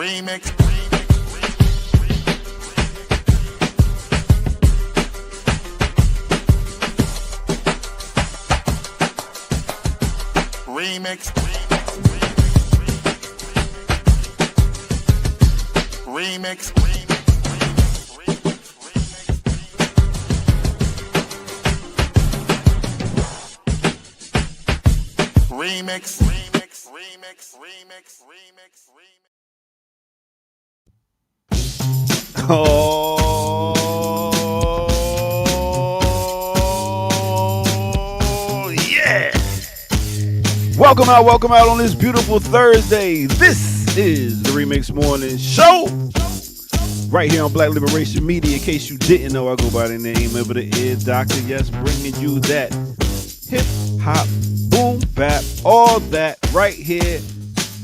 Remix. Remix. Remix. Remix. Remix. Remix. Remix. Remix. Oh, yeah. Welcome out on this beautiful Thursday. This is the Remix Morning Show. Right here on Black Liberation Media. In case you didn't know, I go by the name of the Ear Doctor. Yes, bringing you that hip hop, boom, bap, all that right here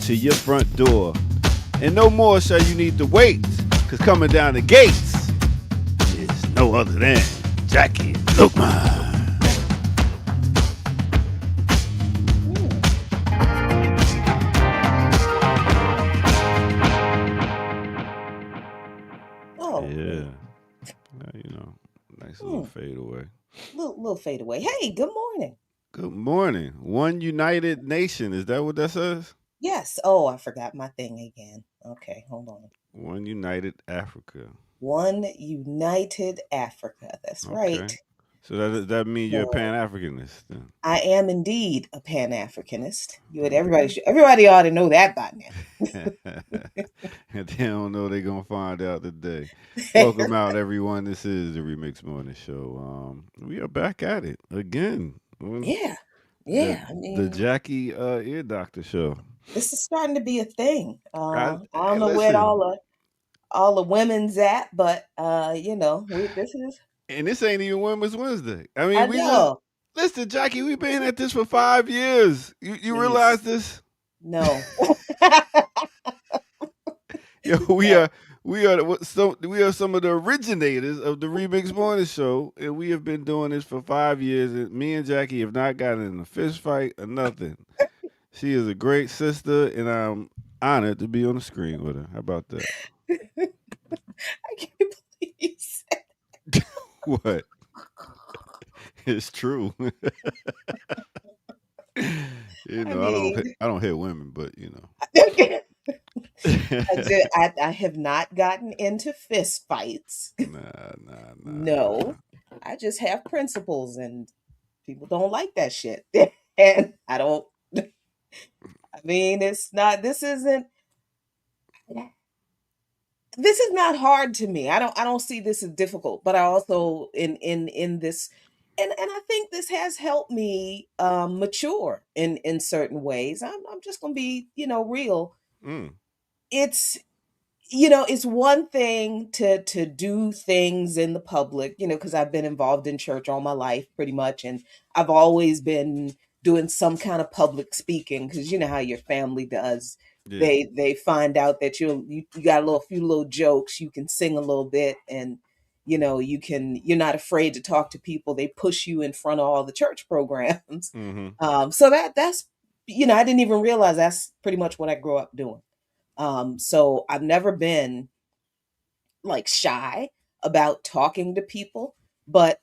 to your front door. And no more shall you need to wait, because coming down the gates is no other than Jackie Lukman. Oh, Yeah. Nice little fade away. little fade away. Hey, good morning. Good morning. One United Nation. Is that what that says? Yes. Oh, I forgot my thing again. Okay, hold on. One United Africa. One United Africa. That's right. Okay. So that means you're a So, Pan-Africanist then. I am indeed a Pan-Africanist. Everybody ought to know that by And they don't know they're gonna find out today. Welcome out everyone. This is the Remix Morning Show. We are back at it again. Yeah. The Yeah. I the mean, Jackie Ear Doctor Show. this is starting to be a thing. I don't Hey, know where listen, all the women's at, but this is. and this ain't even Women's Wednesday. I mean, I we just know. listen, Jackie. We've been at this for 5 years. You Please. realize this? No. Yo, No. we are some of the originators of the Remix Morning Show, and we have been doing this for 5 years. And me and Jackie have not gotten in a fist fight or nothing. She is a great sister, and I'm honored to be on the screen with her. How about that? I can't believe you said. What? It's true. I mean, I don't hit women, but you know. I have not gotten into fist fights. Nah. No, I just have principles, and people don't like that shit. And I don't. I mean, it's not. This isn't. This is not hard to me. I don't see this as difficult, but I also in this and I think this has helped me mature in certain ways. I'm just gonna be, real. Mm. It's it's one thing to do things in the public, because I've been involved in church all my life pretty much, and I've always been doing some kind of public speaking, because you know how your family does. Yeah. They find out that you got few little jokes, you can sing a little bit, and you're not afraid to talk to people. They push you in front of all the church programs. Mm-hmm. So that's I didn't even realize that's pretty much what I grew up doing. So I've never been like shy about talking to people, but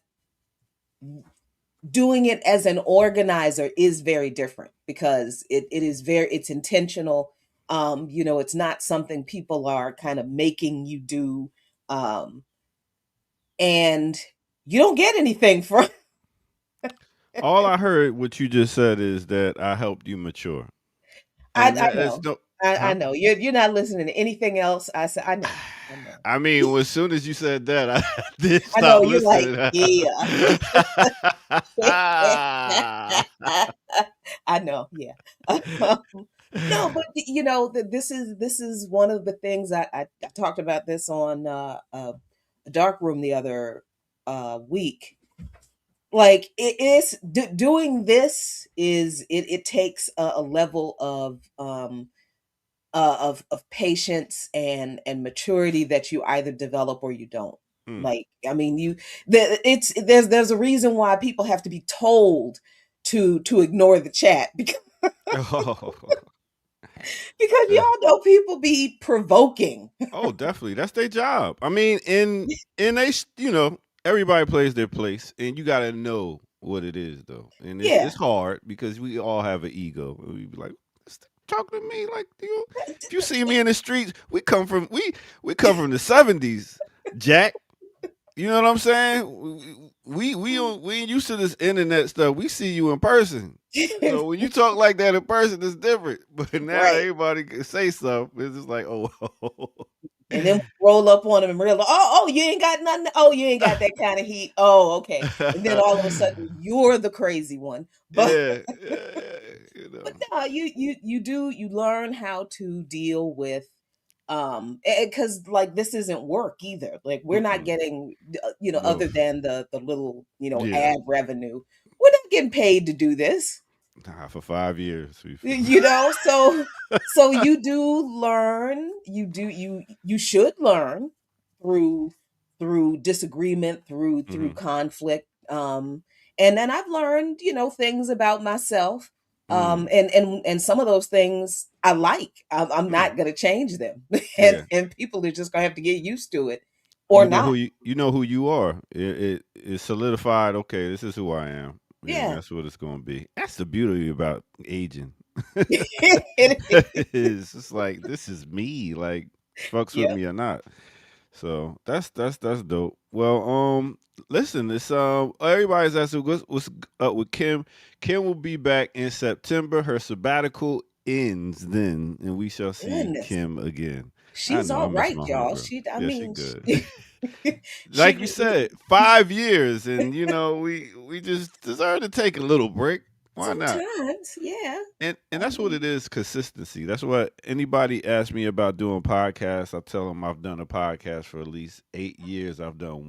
doing it as an organizer is very different, because it's intentional. It's not something people are kind of making you do. And you don't get anything from. All I heard what you just said is that I helped you mature. And I that's know. no, I huh? know. You're not listening to anything else I said. I know. I know. I mean, well, as soon as you said that, I did I know stop you're like, listening. yeah. I know, yeah. No, but this is one of the things I talked about this on a dark room the other week. Like it is doing this is it takes a level of patience and maturity that you either develop or you don't. Hmm. Like, I mean, there's a reason why people have to be told to ignore the chat, because Oh, because y'all know people be provoking. Oh, definitely. That's their job. I mean, in they, everybody plays their place, and you got to know what it is, though. And Yeah. it's hard because we all have an ego. And we be like, "Stop talking to me like if you see me in the streets, we come from the '70s, Jack. You know what I'm saying? We ain't used to this internet stuff. We see you in person. So when you talk like that in person, it's different. But now Right. everybody can say something. It's just like, oh, And then roll up on them and realize, oh, you ain't got nothing. Oh, you ain't got that kind of heat. Oh, okay. And then all of a sudden, you're the crazy one. But yeah, yeah, you know. but no, you learn how to deal with because like this isn't work either. Like we're not Mm-mm. getting No, other than the little yeah, ad revenue. We're not getting paid to do this. nah, for 5 years. So you do learn, you should learn through disagreement, through hmm conflict. And then I've learned things about myself, mm, and some of those things I like. I'm mm, not going to change them. and yeah. and people are just going to have to get used to it or You know not. who you are. It solidified. Okay, this is who I am, and Yeah. that's what it's going to be. That's the beauty about aging. It It's just like this is me. Like fucks with Yep. me or not. So that's dope. Well, listen, it's everybody's asking what's up with Kim. Kim will be back in September. Her sabbatical ends then, and we shall see Goodness. Kim again. I She's know I all miss right, my y'all. homegirl. She I Yeah, she mean good. Like we she said, 5 years, and we just deserve to take a little break. Why not? sometimes, yeah. And I that's what mean, it is, consistency. That's what anybody asks me about doing podcasts. I tell them I've done a podcast for at least 8 years. I've done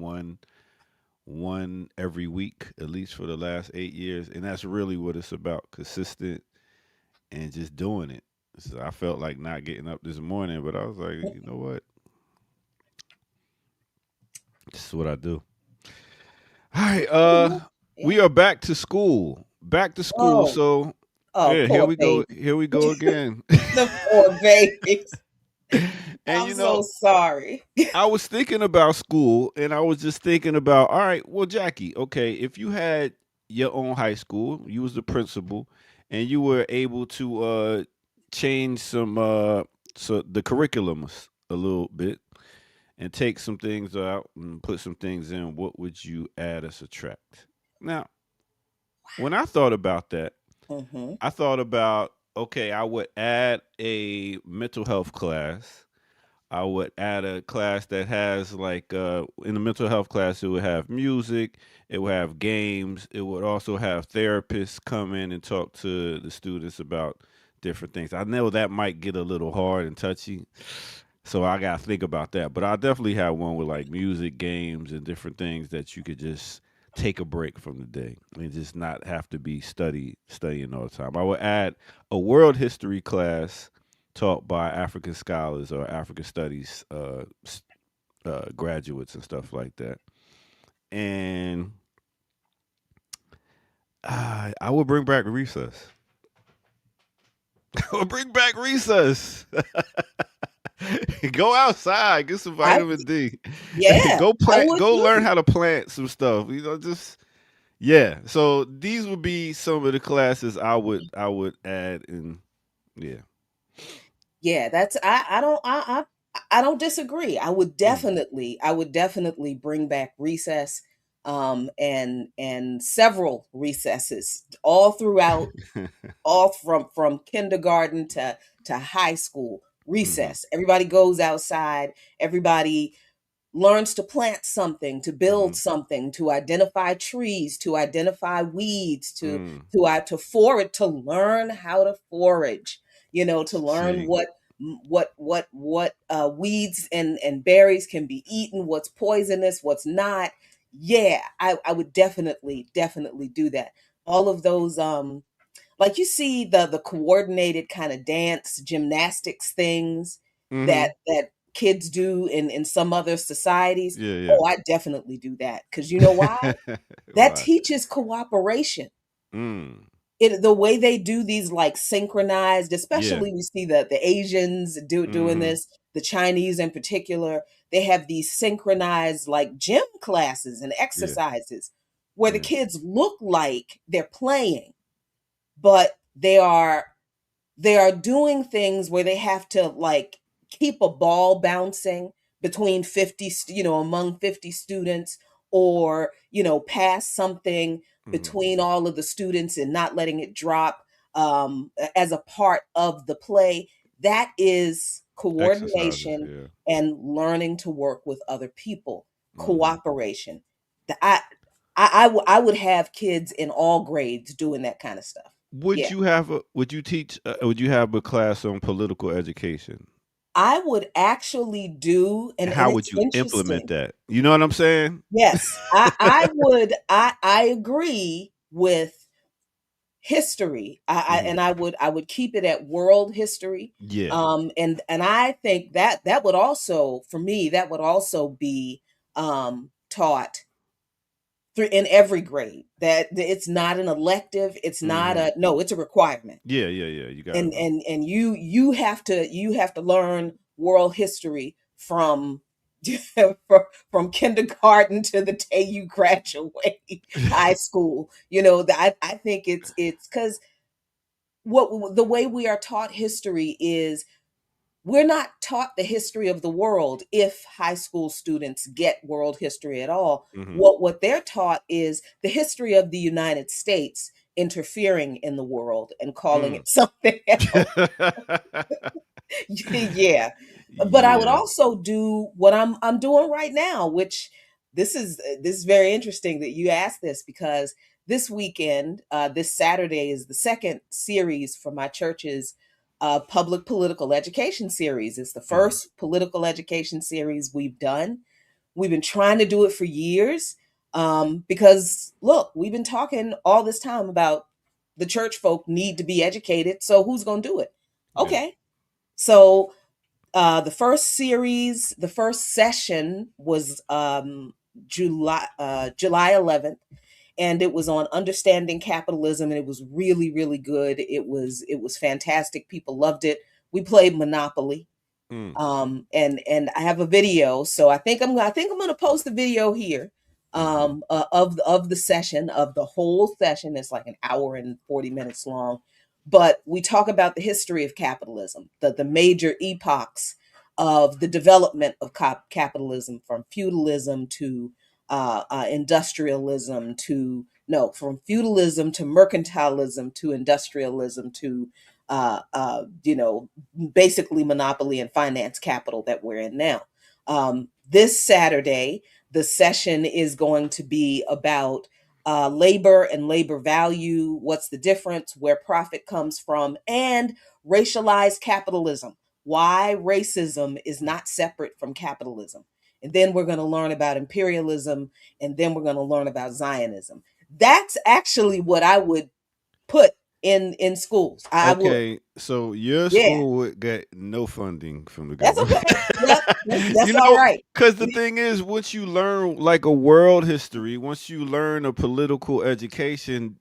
one every week, at least for the last 8 years. And that's really what it's about. Consistent and just doing it. So I felt like not getting up this morning, but I was like, you know what? This is what I do. All right, yeah. we Yeah. are back to school. Back to school. Oh, So oh, yeah, here poor we go. baby. Here we go again. The poor babies. And I'm so sorry. I was thinking about school, and I was just thinking about, all right, well, Jackie, okay, if you had your own high school, you was the principal, and you were able to change so the curriculum a little bit, and take some things out and put some things in, what would you add or subtract? Now, when I thought about that, Hmm. I thought about, okay, I would add a mental health class. I would add a class that has like in the mental health class it would have music, it would have games, it would also have therapists come in and talk to the students about different things. I know that might get a little hard and touchy, so I gotta think about that. But I definitely have one with like music, games, and different things that you could just take a break from the day and just not have to be studying all the time. I would add a world history class taught by African scholars or African studies graduates and stuff like that. And I would bring back recess. I would bring back recess. Go outside, get some I vitamin D. Yeah, Go I plant. would Go learn too. how to plant some stuff. Just yeah. So these would be some of the classes I would add in. Yeah. Yeah, that's I don't disagree. Mm. I would definitely bring back recess, and several recesses all throughout, all from kindergarten to high school. hmm Recess. Everybody goes outside. Everybody learns to plant something, to build hmm something, to identify trees, to identify weeds, Mm. to forage, to learn how to forage, to learn See. what weeds and berries can be eaten, what's poisonous, what's not. Yeah, I would definitely do that. All of those like you see the coordinated kind of dance gymnastics things hmm that kids do in some other societies. Yeah. Yeah. Oh, I definitely do that because you know why? That Why? teaches cooperation. Mm. the way they do these like synchronized, Yeah. especially we see the Asians doing Hmm. this, the Chinese in particular, they have these synchronized like gym classes and Yeah. exercises where the Yeah. kids look like they're playing, but they are doing things where they have to like keep a ball bouncing between 50 among 50 students, or pass something Hmm. between all of the students and not letting it drop, as a part of the play. That is Exercises. coordination Yeah. and learning to work with other people. Hmm. Cooperation. I would have kids in all grades doing that kind of stuff. Would Yeah. you have a? Would you teach? Would you have a class on political education? I would actually do, and How would it's you implement interesting. that? You know what I'm saying? Yes, I would. I agree with history. Hmm. And I would keep it at world history. Yeah. And I think that would also, for me, that would also be taught through in every grade. That it's not an elective. It's not Hmm. a no. It's a requirement. Yeah. Yeah. Yeah. You got to and know. and and you have to learn world history from from kindergarten to the day you graduate high school. I think it's because what the way we are taught history is, we're not taught the history of the world if high school students get world history at all. Hmm. What they're taught is the history of the United States interfering in the world and calling Mm. it something else. Yeah. But I would Yeah. also do what I'm doing right now, which this is very interesting that you asked this, because this weekend, this Saturday, is the second series for my church's public political education series. It's the Mhm. first political education series we've done. We've been trying to do it for years, because look, we've been talking all this time about the church folk need to be educated. So who's going to do it? Yeah. Okay. So the first session was July 11th, and it was on understanding capitalism, and it was really, really good. It was fantastic. People loved it. We played Monopoly, Mm. and I have a video, so I think I'm going to post the video here, Mhm. of the session, of the whole session. It's like an hour and 40 minutes long, but we talk about the history of capitalism, the major epochs of the development of capitalism, from feudalism to industrialism, to no from feudalism to mercantilism to industrialism to uh, uh, you know basically monopoly and finance capital that we're in now. This Saturday, the session is going to be about labor and labor value, what's the difference, where profit comes from, and racialized capitalism, why racism is not separate from capitalism. And then we're going to learn about imperialism, and then we're going to learn about Zionism. That's actually what I would put in schools. I would. Okay, so your Yeah. school would get no funding from the That's government. okay. Yep. That's You all know, right. because the thing is, once you learn like a world history, once you learn a political education,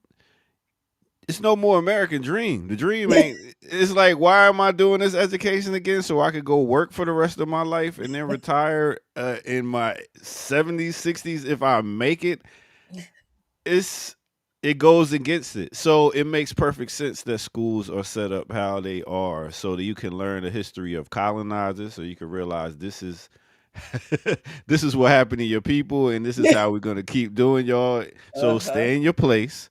it's no more American dream. The dream ain't. It's like, why am I doing this education again? So I could go work for the rest of my life and then retire in my 70s, 60s if I make it. It's it goes against it. So it makes perfect sense that schools are set up how they are, so that you can learn the history of colonizers, so you can realize this is this is what happened to your people, and this is how we're gonna keep doing y'all. So Uh-huh. stay in your place.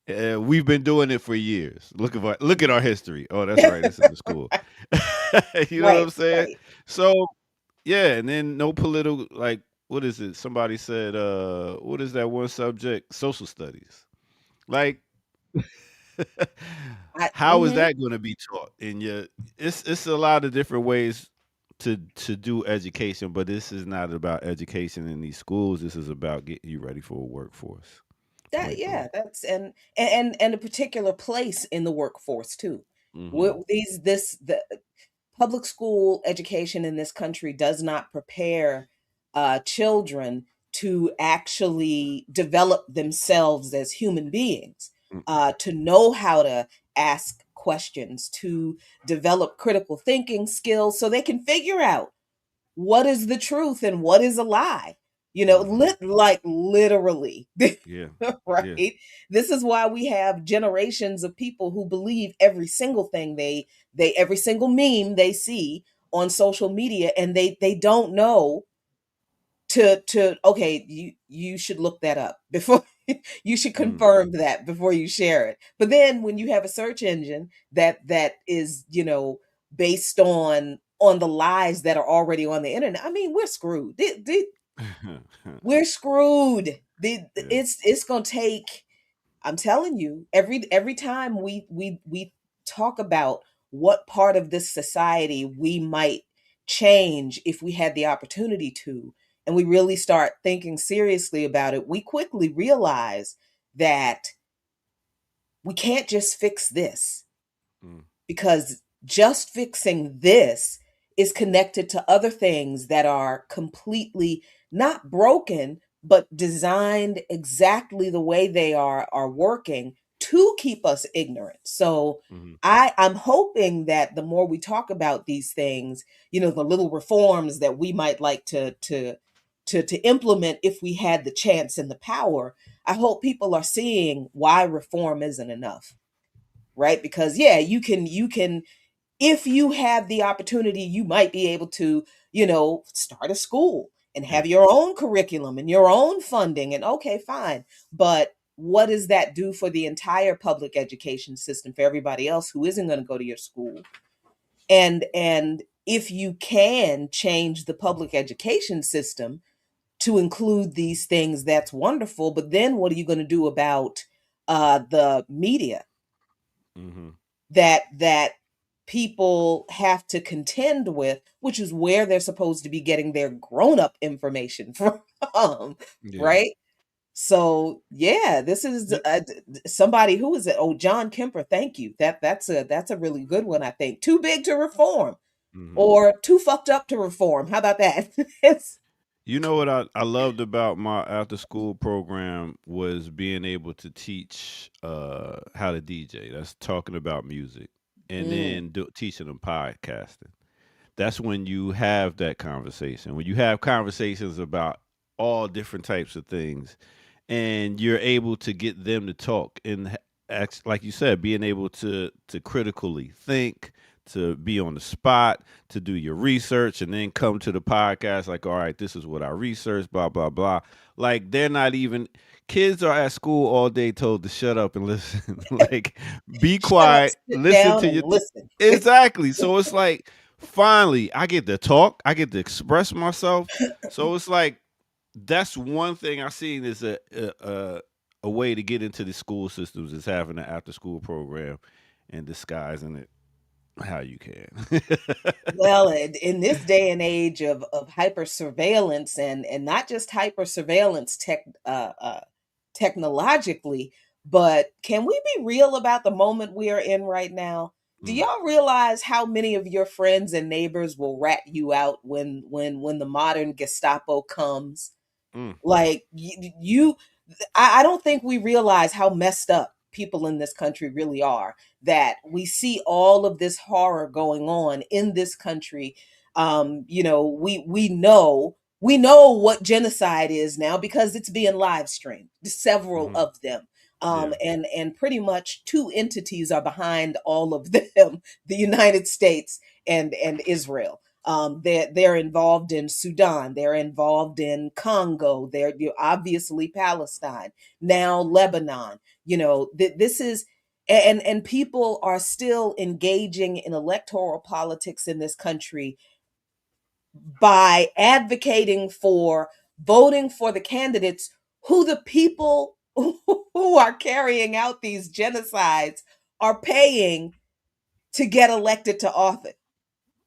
We've been doing it for years. Look at our history. Oh, that's right. This is the school. You know what Right, I'm saying? right. So yeah, and then no political, like, what is it? Somebody said, what is that one subject? Social studies. Like, how is Mhm. that going to be taught in your? It's a lot of different ways to do education, but this is not about education in these schools. This is about getting you ready for a workforce. That Point blank. yeah, that's and a particular place in the workforce too. Hmm. The public school education in this country does not prepare children to actually develop themselves as human beings. to know how to ask questions, to develop critical thinking skills so they can figure out what is the truth and what is a lie. Like literally, Yeah. Yeah. right? This is why we have generations of people who believe every single thing they every single meme they see on social media, and they don't know to okay, you should look that up before you should Mm. confirm that before you share it. But then when you have a search engine that is, based on the lies that are already on the internet, I mean, we're screwed. We're screwed. Yeah. It's gonna take, I'm telling you, every time we talk about what part of this society we might change if we had the opportunity to, and we really start thinking seriously about it, we quickly realize that we can't just fix this, Mm. because just fixing this is connected to other things that are completely not broken, but designed exactly the way they are working to keep us ignorant. So Mhm. I'm hoping that the more we talk about these things, the little reforms that we might like to implement if we had the chance and the power, I hope people are seeing why reform isn't enough, right? Because yeah, you can, if you have the opportunity, you might be able to, start a school and Yeah. have your own curriculum and your own funding, and okay, fine. But what does that do for the entire public education system for everybody else who isn't going to go to your school? And if you can change the public education system to include these things, that's wonderful. But then what are you going to do about the media Mhm. that people have to contend with, which is where they're supposed to be getting their grown-up information from, Yeah. right? So yeah, this is somebody, who is it? Oh, John Kemper. Thank you. That's a really good one. I think too big to reform, Mhm. or too fucked up to reform. How about that? It's, You know what I loved about my after school program was being able to teach how to DJ. That's talking about music, and mm, then teaching them podcasting. That's when you have that conversation. When you have conversations about all different types of things, and you're able to get them to talk and like you said, being able to critically think, to be on the spot, to do your research, and then come to the podcast like, all right, this is what I researched, blah blah blah. Like they're not even, kids are at school all day told to shut up and listen. Like be shut up, quiet, sit listen down, to and your listen. exactly. So it's like finally I get to talk, I get to express myself. So it's like that's one thing I seen is a way to get into the school systems is having an after school program and disguising it how you can. Well, in this day and age of hyper surveillance, and not just hyper surveillance technologically, but can we be real about the moment we are in right now? Do Mm, y'all realize how many of your friends and neighbors will rat you out when the modern Gestapo comes? mm, Like I don't think we realize how messed up people in this country really are. That we see all of this horror going on in this country. We know what genocide is now because it's being live streamed. Several hmm. of them. Yeah. And pretty much two entities are behind all of them: the United States and Israel. They're involved in Sudan. They're involved in Congo. They're, obviously Palestine, now Lebanon. This is, and people are still engaging in electoral politics in this country by advocating for, voting for the candidates who the people who are carrying out these genocides are paying to get elected to office.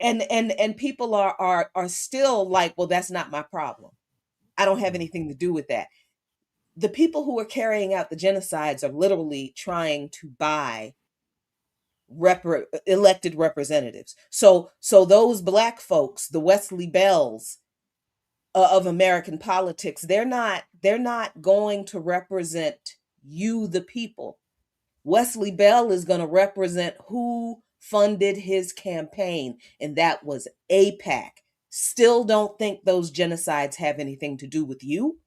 And people are still like, well, that's not my problem. I don't have Mm, anything to do with that. The people who are carrying out the genocides are literally trying to buy elected representatives. So those black folks, the Wesley Bells of American politics, they're not going to represent you, the people. Wesley Bell is going to represent who funded his campaign, and that was AIPAC. Still don't think those genocides have anything to do with you?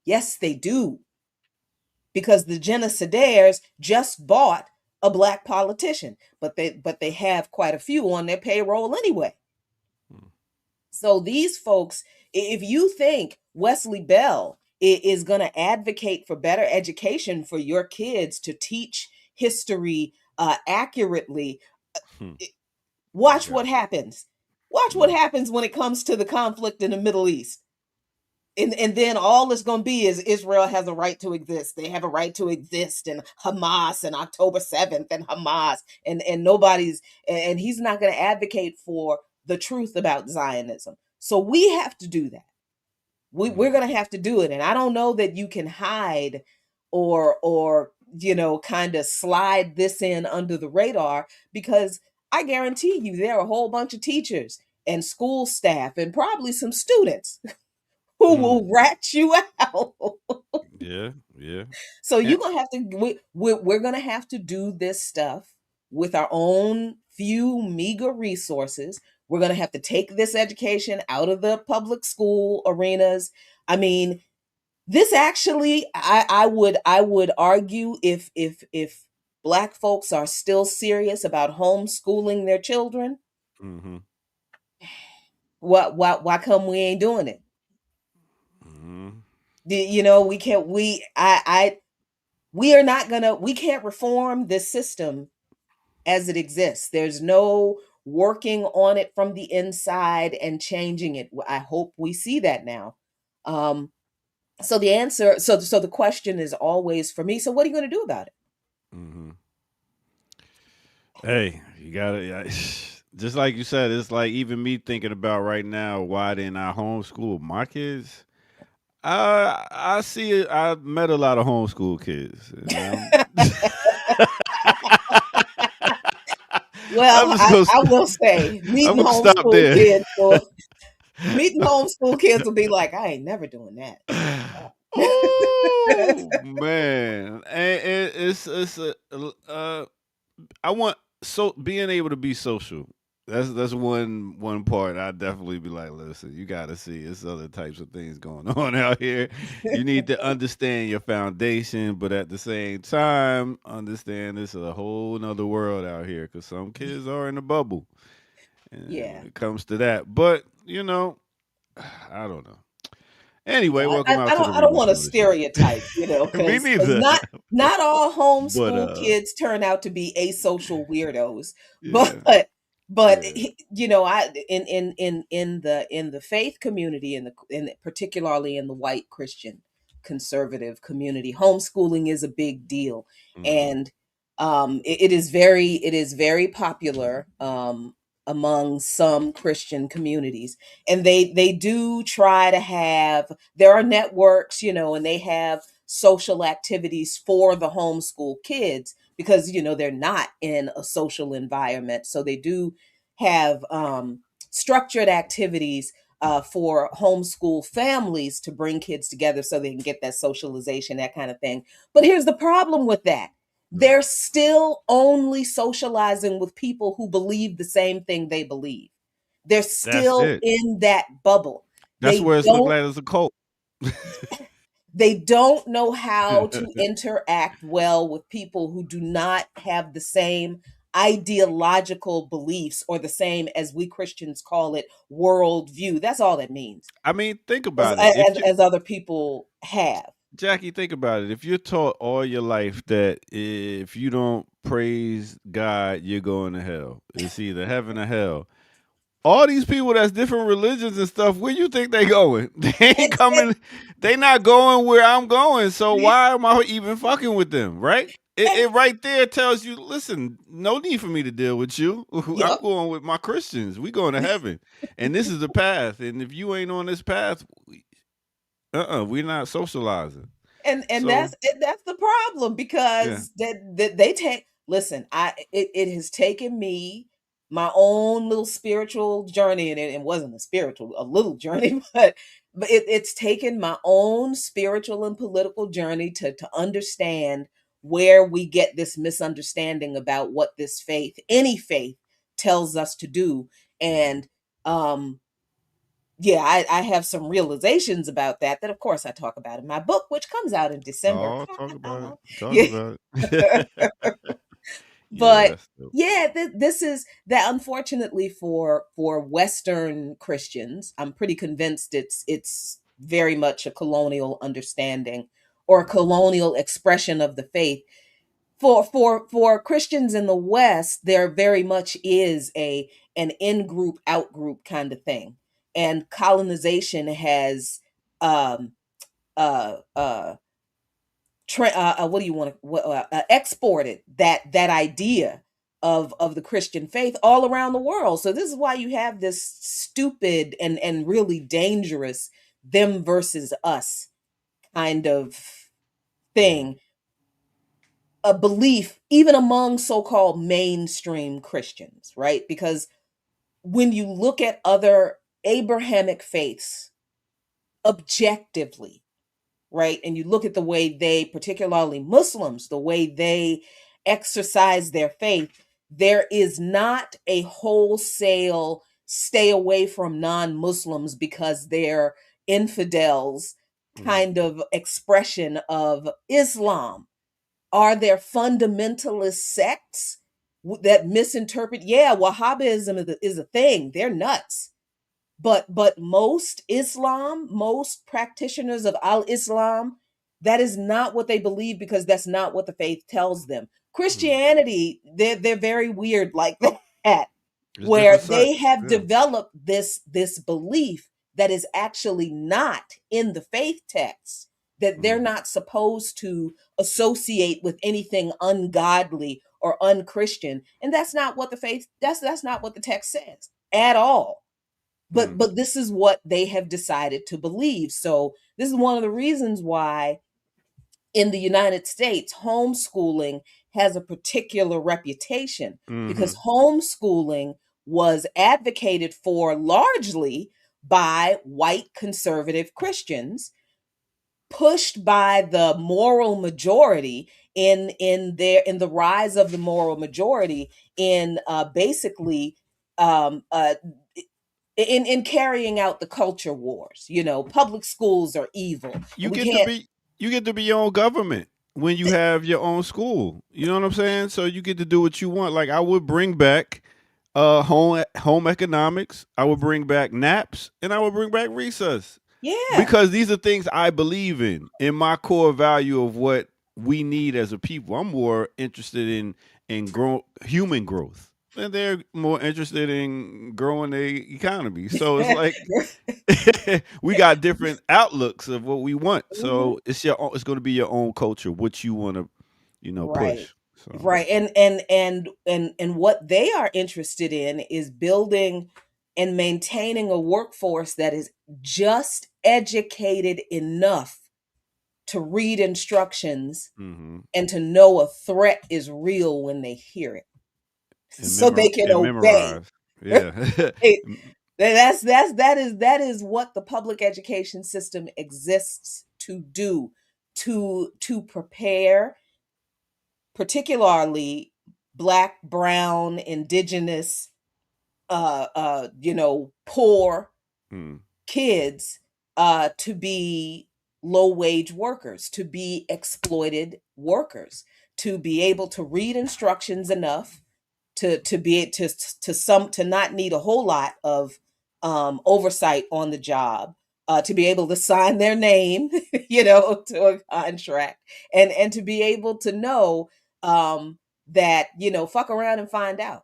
Yes, they do. Because the genocidaires just bought a black politician, but they have quite a few on their payroll anyway. So these folks, if you think Wesley Bell is going to advocate for better education for your kids to teach history accurately, Hmm. watch Yeah. what happens. Watch what happens when it comes to the conflict in the Middle East. And then all it's going to be is Israel has a right to exist. They have a right to exist, and Hamas and October 7th and Hamas and nobody's, and he's not going to advocate for the truth about Zionism. So we have to do that. We're going to have to do it. And I don't know that you can hide or kind of slide this in under the radar, because I guarantee you there are a whole bunch of teachers and school staff and probably some students who will rat you out. Yeah, yeah. So Yeah. you're gonna have to. We're gonna have to do this stuff with our own few meager resources. We're gonna have to take this education out of the public school arenas. I mean, this actually, I would argue, if black folks are still serious about homeschooling their children, Mm-hmm. why come we ain't doing it? Mm-hmm. We can't. We are not gonna. We can't reform this system as it exists. There's no working on it from the inside and changing it. I hope we see that now. So the answer, so the question is always for me. So what are you going to do about it? Mm-hmm. Hey, you gotta just like you said, it's like even me thinking about right now, why didn't I homeschool my kids? I see it. I met a lot of homeschool kids. I'm Well, just gonna I will say, I'm gonna stop there. Meeting homeschool kids will be like, I ain't never doing that. Oh man, and it's I want being able to be social. That's one part. I definitely be like, listen, you got to see it's other types of things going on out here. You need to understand your foundation, but at the same time, understand this is a whole nother world out here, because some kids are in a bubble. And Yeah. when it comes to that, but I don't know. Anyway, welcome out to the I don't want to Remix Morning stereotype, Show. Me because neither. not all But homeschool kids turn out to be asocial weirdos. yeah, But yeah. I in the faith community, particularly in the white Christian conservative community, homeschooling is a big deal, Mhm. and it is very popular among some Christian communities, and they do try to have, there are networks, and they have social activities for the homeschool kids, because they're not in a social environment, so they do have structured activities for homeschool families to bring kids together so they can get that socialization, that kind of thing. But here's the problem with that: they're still only socializing with people who believe the same thing they believe. They're That's still it. in that bubble. That's They where it's look don't like it's a cult. they don't know how to interact well with people who do not have the same ideological beliefs, or the same, as we Christians call it, worldview. That's all that means. I mean, think As, about it. If you, as other people have. Jackie, think about it. If you're taught all your life that if you don't praise God, you're going to hell. It's either heaven or hell. All these people that's different religions and stuff, where you think they going? They ain't coming. They not going where I'm going. So why am I even fucking with them? Right? It right there tells you, listen, no need for me to deal with you. I'm Yep. going with my Christians. We going to heaven, and this is the path. And if you ain't on this path, we're not socializing. And So that's the problem, yeah, because that they take, listen, it has taken me my own little spiritual journey, and it wasn't a little journey, but it's taken my own spiritual and political journey to understand where we get this misunderstanding about what this faith, any faith, tells us to do. And yeah, I have some realizations about that of course I talk about in my book, which comes out in December. Oh, talk about it. Talk Yeah. about it. Yeah, But that's dope. yeah, this is that, unfortunately for Western Christians. I'm pretty convinced it's very much a colonial understanding or a colonial expression of the faith. For Christians in the West, there very much is an in-group out-group kind of thing, and colonization has um what do you want to exported that idea of the Christian faith all around the world. So this is why you have this stupid and really dangerous them versus us kind of thing, a belief even among so-called mainstream Christians, right? Because when you look at other Abrahamic faiths objectively, right? And you look at the way they, particularly Muslims, the way they exercise their faith, there is not a wholesale stay away from non-Muslims because they're infidels kind of expression of Islam. Are there fundamentalist sects that misinterpret? Yeah, Wahhabism is a thing. They're nuts. But most Islam, most practitioners of al-Islam, that is not what they believe, because that's not what the faith tells them. Christianity, they're very weird like that, It's where different they sects. have Yeah. developed this belief that is actually not in the faith text, that they're not supposed to associate with anything ungodly or unchristian. And that's not what the faith, that's not what the text says at all. But this is what they have decided to believe. So this is one of the reasons why in the United States, homeschooling has a particular reputation, because homeschooling was advocated for largely by white conservative Christians, pushed by the moral majority in the rise of the moral majority in basically in carrying out the culture wars. Public schools are evil. You We get to can't. be your own government when you have your own school. You know what I'm saying? So you get to do what you want. Like I would bring back home economics. I would bring back naps, and I would bring back recess, Yeah. because these are things I believe in my core value of what we need as a people. I'm more interested in human growth, and they're more interested in growing the economy. So it's like we got different outlooks of what we want. So it's going to be your own culture, what you want to, Right. push. So Right. And what they are interested in is building and maintaining a workforce that is just educated enough to read instructions and to know a threat is real when they hear it, so they can obey. memorize. Yeah. That is what the public education system exists to do, to prepare particularly Black, brown, indigenous, poor kids to be low wage workers, to be exploited workers, to be able to read instructions enough to be to not need a whole lot of oversight on the job, to be able to sign their name, to a contract, and to be able to know that fuck around and find out.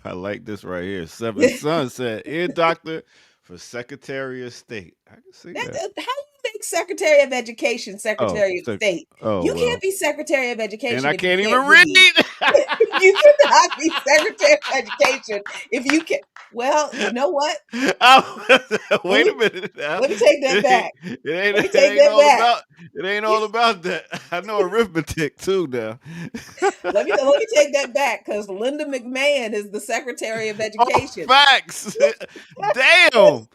I like this right here. Seventh Son said, "Ear doctor for Secretary of State." I can see that. How do you make Secretary of Education Secretary of State? You can't be Secretary of Education, and I if you can't even read. You cannot be Secretary of Education if you can. Well, you know what? Wait a minute now. Let me take that back. It ain't all about that. I know arithmetic too now. Let me take that back, because Linda McMahon is the Secretary of Education. Oh, facts. Damn.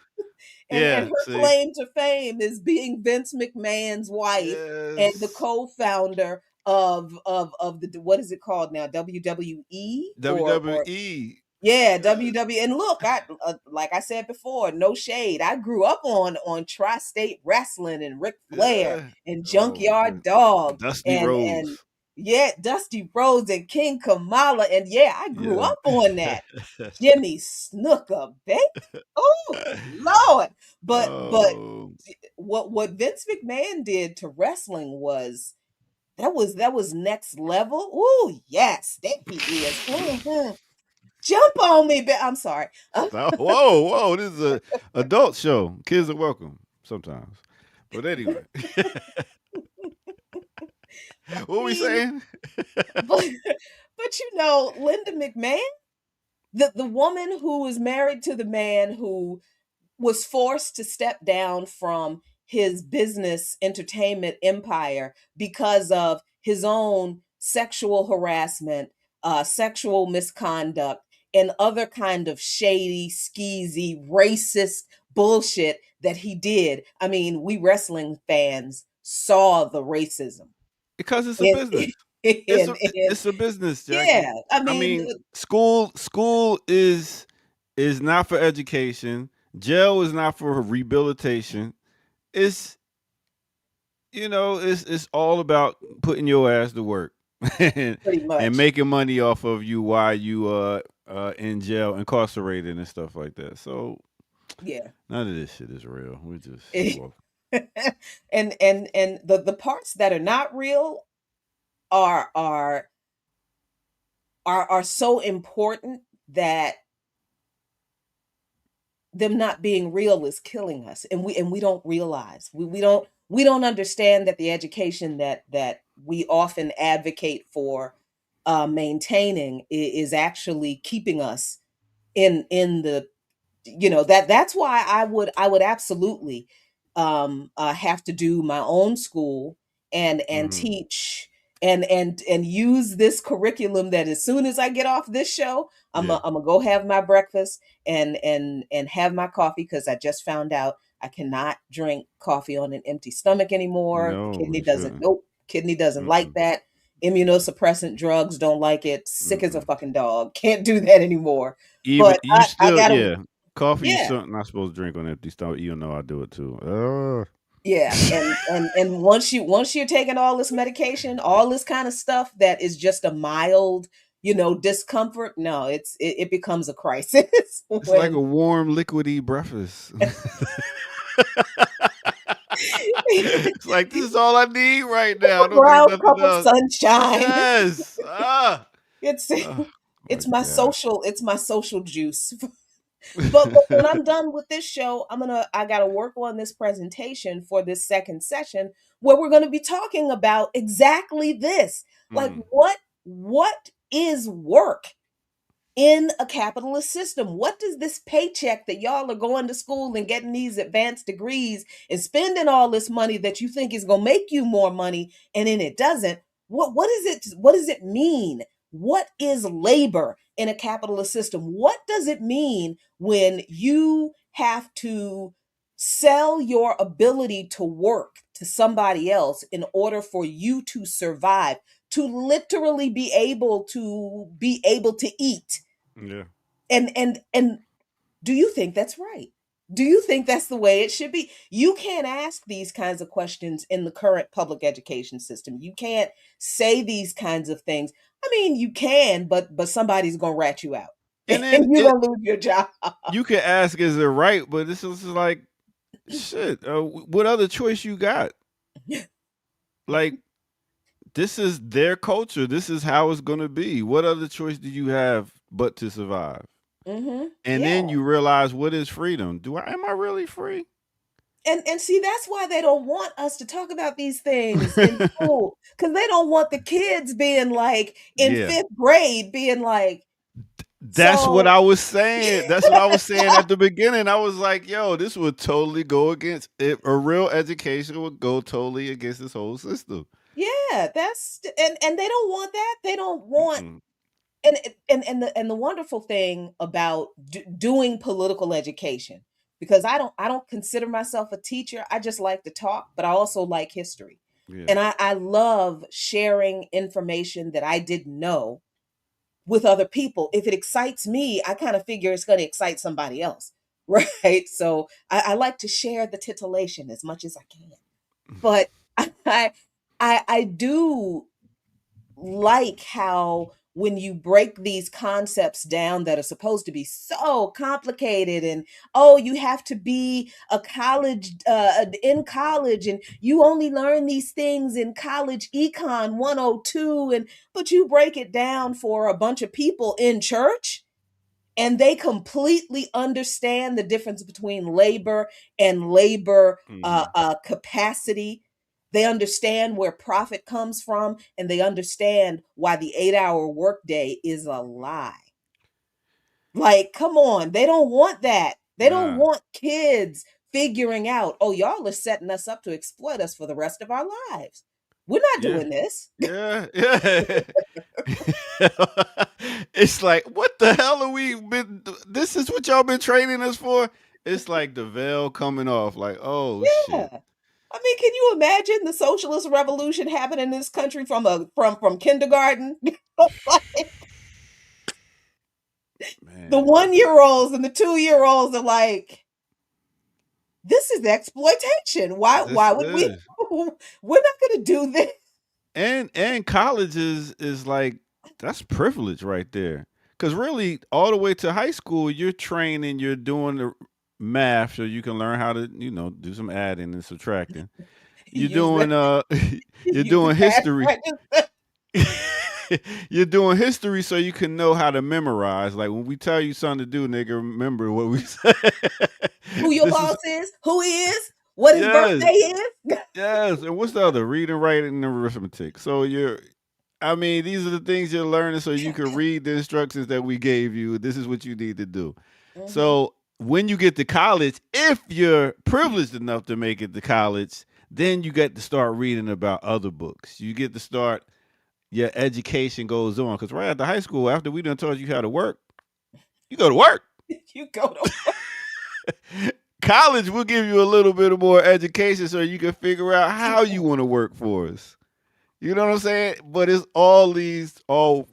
And Yeah, her see. claim to fame is being Vince McMahon's wife and the Yes. co-founder of the, what is it called now, WWE, or WWE. yeah, Yes. WWE. And look, I like I said before, no shade. I grew up on tri-state wrestling and Ric Flair Yeah. and Oh my Junkyard goodness. Dog Dusty and Rose. yeah, Dusty Rhodes and King Kamala. And yeah, I grew Yeah. up on that. Jimmy Snooker, baby. Oh Lord. But Oh. what Vince McMahon did to wrestling was that was next level. Ooh, yes, that he is. Mhm. Jump on me, I'm sorry. Stop. Whoa, whoa. This is a adult show. Kids are welcome sometimes. But anyway. What we mean, saying? but Linda McMahon, the woman who is married to the man who was forced to step down from his business entertainment empire because of his own sexual harassment, sexual misconduct, and other kind of shady, skeezy, racist bullshit that he did. I mean, we wrestling fans saw the racism. Because it's a And, business. and It's a business, Jackie. yeah, I I mean, mean, school is not for education. Jail is not for rehabilitation. It's it's all about putting your ass to work and, pretty and much. making money off of you while you in jail, incarcerated and stuff like that. So Yeah. none of this shit is real. We just well, And the parts that are not real are are are so important that them not being real is killing us, and we don't realize, we don't understand that the education that we often advocate for maintaining is actually keeping us in the, that's why I would absolutely have to do my own school and mhm. teach and use this curriculum, that as soon as I get off this show, Yeah. I'm gonna go have my breakfast and have my coffee, because I just found out I cannot drink coffee on an empty stomach anymore. No, Kidney you doesn't, shouldn't. nope, kidney doesn't like Mm-mm. that. Immunosuppressant drugs don't like it. Sick as a Mm-mm. fucking dog. Can't do that anymore. Even But you I still, gotta, yeah. Coffee you yeah, still not supposed to drink on empty stomach, even though I do it too. yeah. And once you're taking all this medication, all this kind of stuff that is just a mild, discomfort, no, it becomes a crisis It's like a when warm, liquidy breakfast. It's like this is all I need right now. I don't need brown nothing cup of else. sunshine. Yes. It's Oh my god. it's my social juice. But when I'm done with this show, I gotta work on this presentation for this second session, where we're gonna be talking about exactly this. Like, Mm. what is work in a capitalist system? What does this paycheck that y'all are going to school and getting these advanced degrees and spending all this money that you think is going to make you more money, and then it doesn't? What does it mean? What is labor in a capitalist system? What does it mean when you have to sell your ability to work to somebody else in order for you to survive, to literally be able to eat? Yeah. And do you think that's right? Do you think that's the way it should be? You can't ask these kinds of questions in the current public education system. You can't say these kinds of things. I mean, you can, but somebody's gonna rat you out, And and then you're gonna lose your job. you can ask, is it right? But this is like shit. What other choice you got? Like, this is their culture. This is how it's gonna be. What other choice do you have but to survive? And then Yeah. you realize, what is freedom? Am I really free? And see, that's why they don't want us to talk about these things in school, because they don't want the kids being like in Yeah. fifth grade, being like, That's what so I was saying. That's what I was saying at the beginning. I was like, yo, this would totally go against it. A real education would go totally against this whole system. yeah, and they don't want that. They don't want. Mm-mm. And the wonderful thing about doing political education, because I don't consider myself a teacher. I just like to talk, but I also like history. Yeah. And I love sharing information that I didn't know with other people. If it excites me, I kind of figure it's going to excite somebody else. Right. So I like to share the titillation as much as I can. But I I do like how when you break these concepts down that are supposed to be so complicated, and oh, you have to be a college in college, and you only learn these things in college econ 102, and but you break it down for a bunch of people in church, and they completely understand the difference between labor and labor Hmm. capacity. They understand where profit comes from, and they understand why the 8-hour workday is a lie. Like, come on, they don't want that. They don't Nah. want kids figuring out, oh, y'all are setting us up to exploit us for the rest of our lives. We're not Yeah. doing this. Yeah. Yeah. It's like, what the hell are we been? This is what y'all been training us for. It's like the veil coming off. Like, oh shit, Yeah. I mean, can you imagine the socialist revolution happening in this country from kindergarten? Like, the man. 1-year olds and the 2-year olds are like, this is exploitation. Why This would we? is We're not going to do this. and college is like that's privilege right there. Because really, all the way to high school, you're training, you're doing the math so you can learn how to do some adding and subtracting. You're Use doing the you're use the doing cash history. register. You're doing history so you can know how to memorize. Like when we tell you something to do, nigga, remember what we said. Who your This is boss is? Who he is? What his yes, birthday is? yes. And what's the other? Reading, writing, and arithmetic. So I mean, these are the things you're learning so you can read the instructions that we gave you. This is what you need to do. Hmm. So when you get to college, if you're privileged enough to make it to college, then you get to start reading about other books. You get to start your education goes on. Because right after high school, after we done taught you how to work, you go to work. You go to College will give you a little bit more education so you can figure out how you want to work for us. You know what I'm saying? But it's all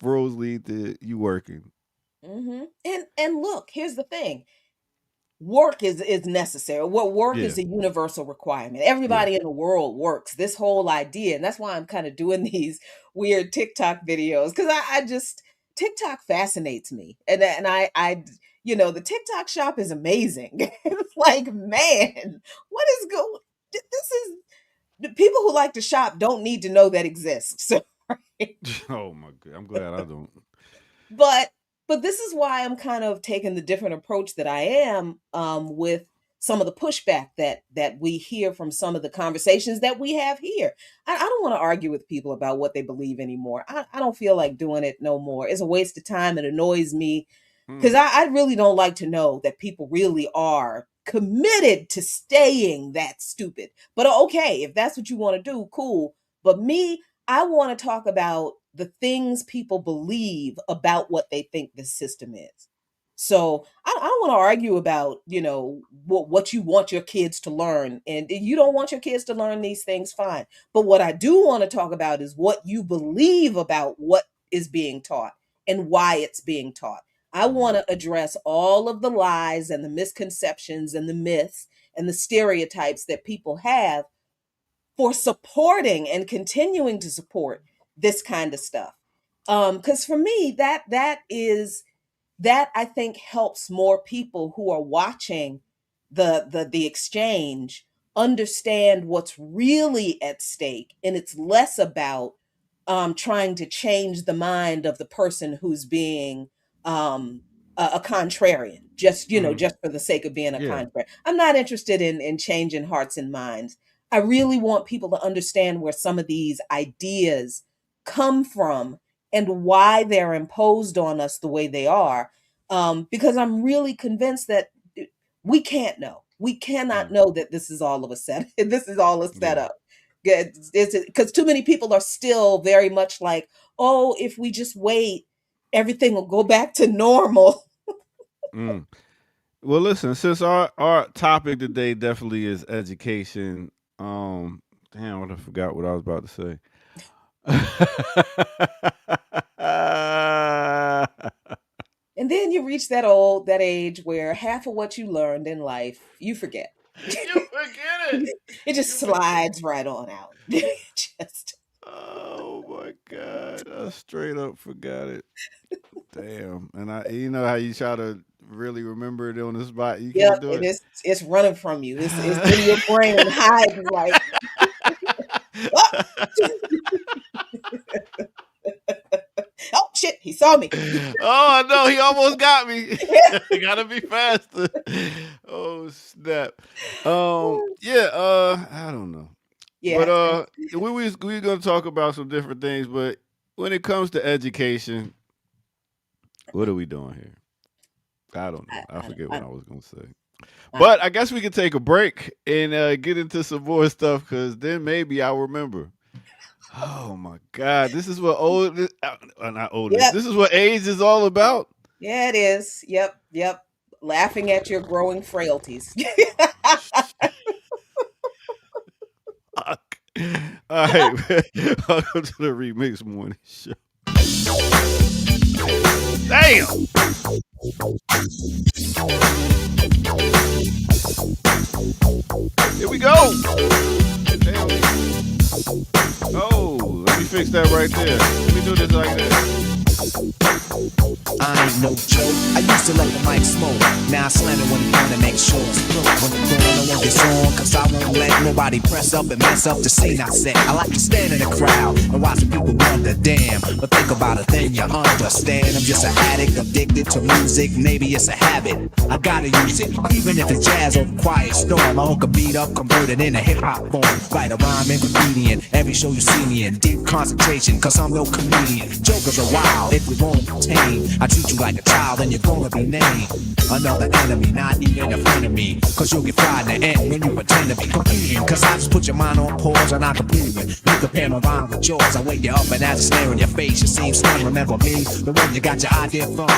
roads lead to you working. And look, here's the thing. Work is necessary. What work Yeah, is a universal requirement. yeah. Everybody in the world works. This whole idea, and that's why I'm kind of doing these weird TikTok videos, because I just TikTok fascinates me, and the TikTok shop is amazing. It's like, man, what is going? This is the people who like to shop don't need to know that exists. So, Oh my god, I'm glad I don't. but this is why I'm kind of taking the different approach that I am, with some of the pushback that we hear from some of the conversations that we have here. I don't want to argue with people about what they believe anymore. I don't feel like doing it no more. It's a waste of time. It annoys me because Mm, I really don't like to know that people really are committed to staying that stupid. But okay, if that's what you want to do, cool. But me, I want to talk about the things people believe about what they think the system is. So I don't want to argue about, what you want your kids to learn. And if you don't want your kids to learn these things, fine. But what I do want to talk about is what you believe about what is being taught and why it's being taught. I want mm, to address all of the lies and the misconceptions and the myths and the stereotypes that people have for supporting and continuing to support this kind of stuff. Because for me, that I think helps more people who are watching the exchange understand what's really at stake, and it's less about trying to change the mind of the person who's being um, a contrarian, just mhm. just for the sake of being a Yeah, contrarian. I'm not interested in changing hearts and minds. I really want people to understand where some of these ideas come from and why they're imposed on us the way they are. Because I'm really convinced that we can't know. We cannot yeah, know that this is all of a set. This is all a yeah. setup. It's because too many people are still very much like, oh, if we just wait, everything will go back to normal. Mm. Well, listen, since our topic today definitely is education. Damn, what I forgot what I was about to say. And then you reach that age where half of what you learned in life you forget. You forget it. It just You forget. slides right on out. Just Oh my god, I straight up forgot it. Damn, and you know how you try to really remember it on the spot, you yep, can't do and it. it's running from you. It's in your brain hiding like, oh, oh shit, he saw me. Oh no, he almost got me. I gotta be faster. Oh snap. Yeah, I don't know. But Yeah. we gonna talk about some different things, but when it comes to education, what are we doing here? I don't know. I forget I what I don't, was gonna say. I But don't. I guess we could take a break and get into some more stuff because then maybe I'll remember. Oh my God, this is what not oldness. Yep. This is what age is all about. Yeah, it is. Yep. Yep. Laughing at your growing frailties. Fuck. All right, welcome to the Remix Morning Show. Damn. Here we go. Damn. Oh, let me fix that right there. Let me do this like that. I ain't no joke. I used to let the mic smoke. Now I slam it when the corner makes sure it's broke. When the corner won't get on, cause I won't let nobody press up and mess up the scene I set. I like to stand in the crowd and watch the people wonder, damn. But think about it, then you understand. I'm just an addict, addicted to music. Maybe it's a habit. I gotta use it, even if it's jazz or quiet storm. I hook a beat up, convert it into hip hop form. Write a rhyme and comedian. Every show you see me in, deep concentration, cause I'm no comedian. Jokers are wild if you won't tame. I treat you like a child and you're gonna be named another enemy, not even a friend of me. Cause you'll get fried in the end when you pretend to be competing. Cause I just put your mind on pause and I compete it. You compare my rhyme with yours, I wake you up and as I stare in your face, you seem stunned. Remember me, the one you got your idea from.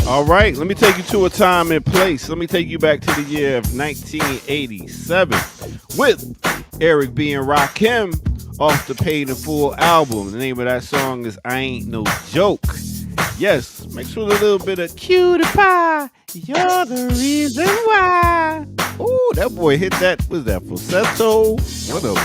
All right, let me take you to a time and place. Let me take you back to the year of 1987 with Eric B. and Rakim off the Paid in Full album. The name of that song is I Ain't No Joke. Yes, mixed with a little bit of cutie pie. You're the reason why. Ooh, that boy hit that. What's that? Falsetto? Whatever.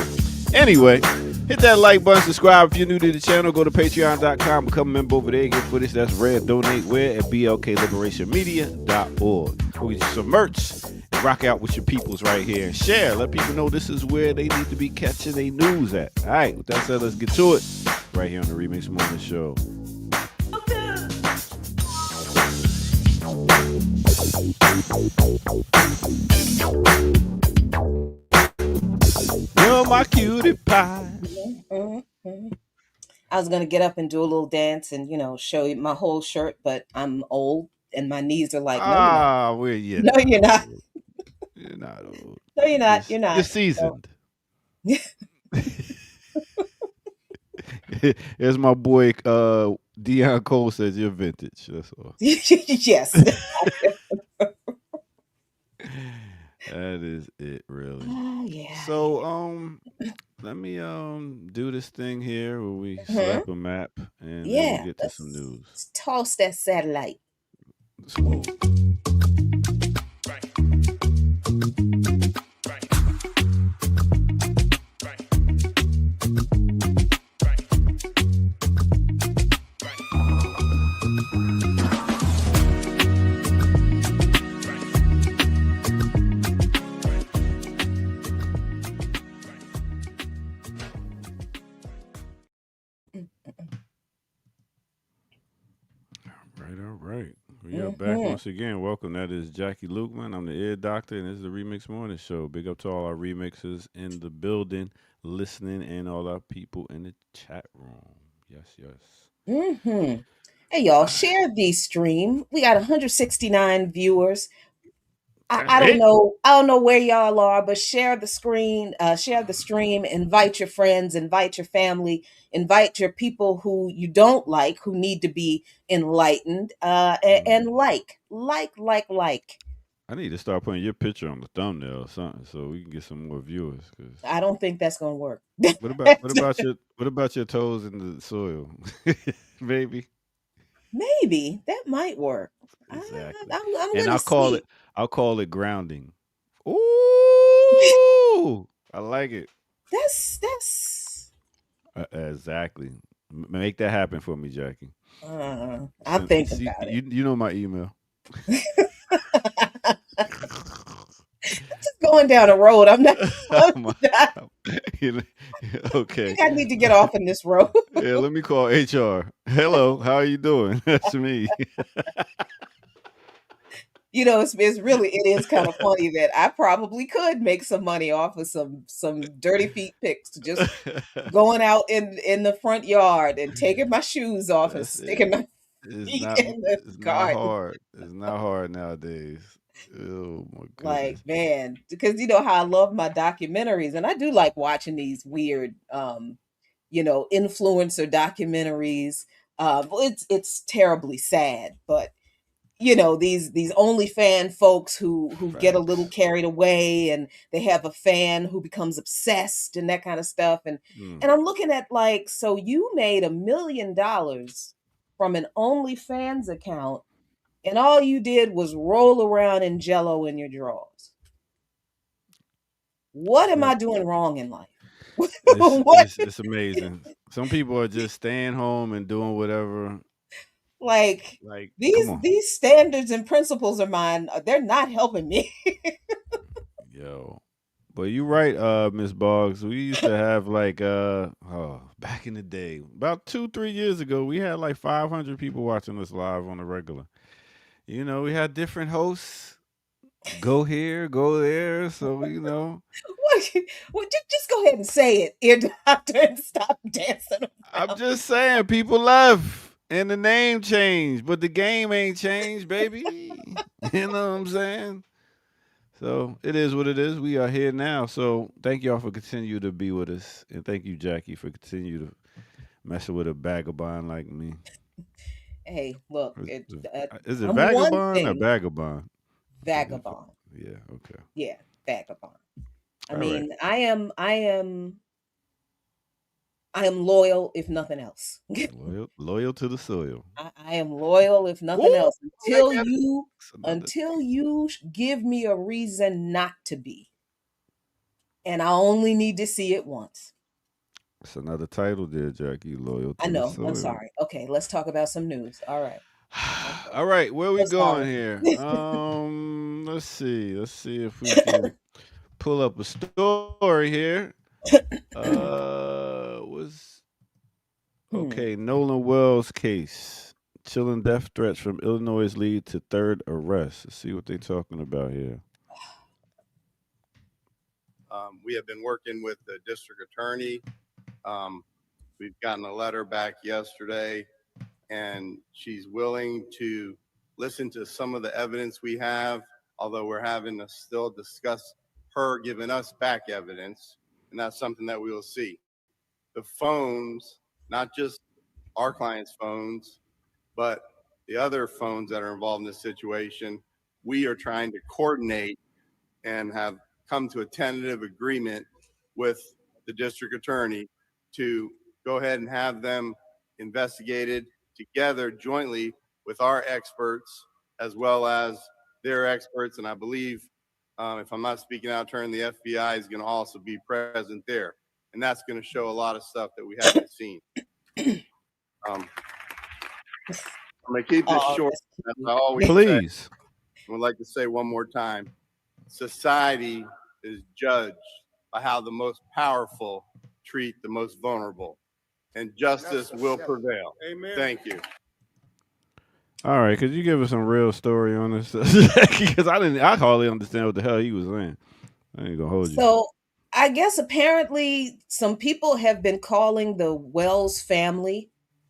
Anyway, hit that like button, subscribe if you're new to the channel. Go to patreon.com, become a member over there. Get footage that's rare. Donate where at blkliberationmedia.org. Go get you some merch and rock out with your peoples right here. And share. Let people know this is where they need to be catching their news at. All right, with that said, let's get to it. Right here on the Remix Morning Show. You're my cutie pie. Mhm. I was gonna get up and do a little dance and show you my whole shirt, but I'm old and my knees are like, no, you're not. Ah, well, you're No, not you're not. old. You're not old. No, you're not. You're You're not. So, seasoned. As my boy Deion Cole says, you're vintage. That's all. yes. That is it, really. Yeah. So, let me do this thing here where we Mhm. slap a map and then we Yeah. get to some news. Let's toss that satellite. Let's move. All right. We are back Mhm. once again. Welcome. That is Jackie Lukeman. I'm the Ear Doctor, and this is the Remix Morning Show. Big up to all our remixers in the building, listening, and all our people in the chat room. Yes, yes. Hey, y'all, share the stream. We got 169 viewers. I don't know. I don't know where y'all are, but share the screen, share the stream, invite your friends, invite your family, invite your people who you don't like, who need to be enlightened, and like. I need to start putting your picture on the thumbnail or something so we can get some more viewers. 'Cause I don't think that's gonna work. what about your toes in the soil, baby? Maybe that might work. Exactly. I'm And gonna see. I'll call it grounding. Ooh, I like it. That's. Exactly. Make that happen for me, Jackie. I'll think See, about it. you know my email. Just going down a road. I'm not. My- you know- I okay. think I need to get off in this road. Yeah, let me call HR. Hello, how are you doing? That's me. It is kind of funny that I probably could make some money off of some dirty feet pics, just going out in the front yard and taking my shoes off and That's it. sticking my feet in the It's not garden. hard. It's not hard nowadays. Oh my Like, goodness. man, because you know how I love my documentaries, and I do like watching these weird, influencer documentaries. It's terribly sad, but these OnlyFan folks who get a little Facts. carried away, and they have a fan who becomes obsessed and that kind of stuff, and Mm. and I'm looking at, like, so you made $1 million from an OnlyFans account, and all you did was roll around in jello in your drawers. What am Yeah. I doing wrong in life? What? It's amazing. Some people are just staying home and doing whatever. Like, Like, come these on. these standards and principles of mine, they're not helping me. Yo. But you're right, Miss Boggs. We used to have like back in the day, about 2, 3 years ago, we had like 500 people watching us live on the regular. We had different hosts. Go here, go there. So What? Well, just go ahead and say it, ear doctor, and stop dancing I'm around. just saying, people left and the name changed, but the game ain't changed, baby. You know what I'm saying? So it is what it is. We are here now. So thank y'all for continue to be with us, and thank you, Jackie, for continue to messing with a vagabond like me. Hey, look, Is it I'm one vagabond or thing, vagabond? vagabond. Yeah. Okay. Yeah, vagabond. I All right. mean, I am loyal, if nothing else. Loyal to the soil. I am loyal, if nothing Ooh, else, like that. Another. until you give me a reason not to be, and I only need to see it once. It's another title there, Jackie. Loyal I to the know. I'm soil. sorry. Okay, let's talk about some news. All right. Okay. All right, where we So going sorry. here? Let's see. Let's see if we can pull up a story here. Was Hmm. okay. Nolan Wells case. Chilling death threats from Illinois lead to third arrest. Let's see what they're talking about here. We have been working with the district attorney. We've gotten a letter back yesterday, and she's willing to listen to some of the evidence we have, although we're having to still discuss her giving us back evidence, and that's something that we will see. The phones, not just our clients' phones, but the other phones that are involved in this situation, we are trying to coordinate and have come to a tentative agreement with the district attorney to go ahead and have them investigated together jointly with our experts as well as their experts. And I believe, if I'm not speaking out of turn, the FBI is going to also be present there. And that's going to show a lot of stuff that we haven't seen. I'm going to keep this Oh, short. that's As I always say, Please. I would like to say one more time, society is judged by how the most powerful treat the most vulnerable, and justice will prevail. Amen. Thank you. All right, could you give us some real story on this? Because I hardly understand what the hell he was saying. I ain't gonna hold you. So I guess apparently some people have been calling the Wells family,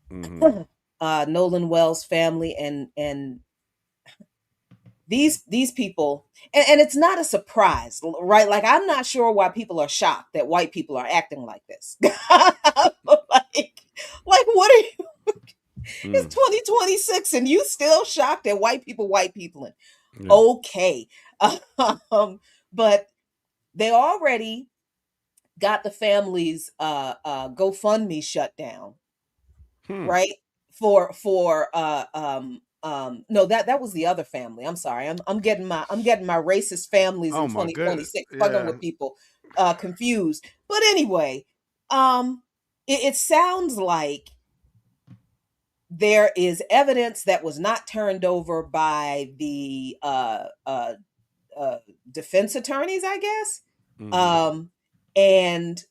Mhm. Nolan Wells family, and these people, and it's not a surprise, right? Like, I'm not sure why people are shocked that white people are acting like this. Like what are you? Mm, It's 2026 and you still shocked at white people, and yeah. okay. But they already got the family's GoFundMe shut down, Hmm. right? For no, that was the other family. I'm sorry. I'm getting my racist families in Oh my goodness. 2026 fucking Yeah. with people confused. But anyway, it sounds like there is evidence that was not turned over by the defense attorneys, I guess. Hmm. And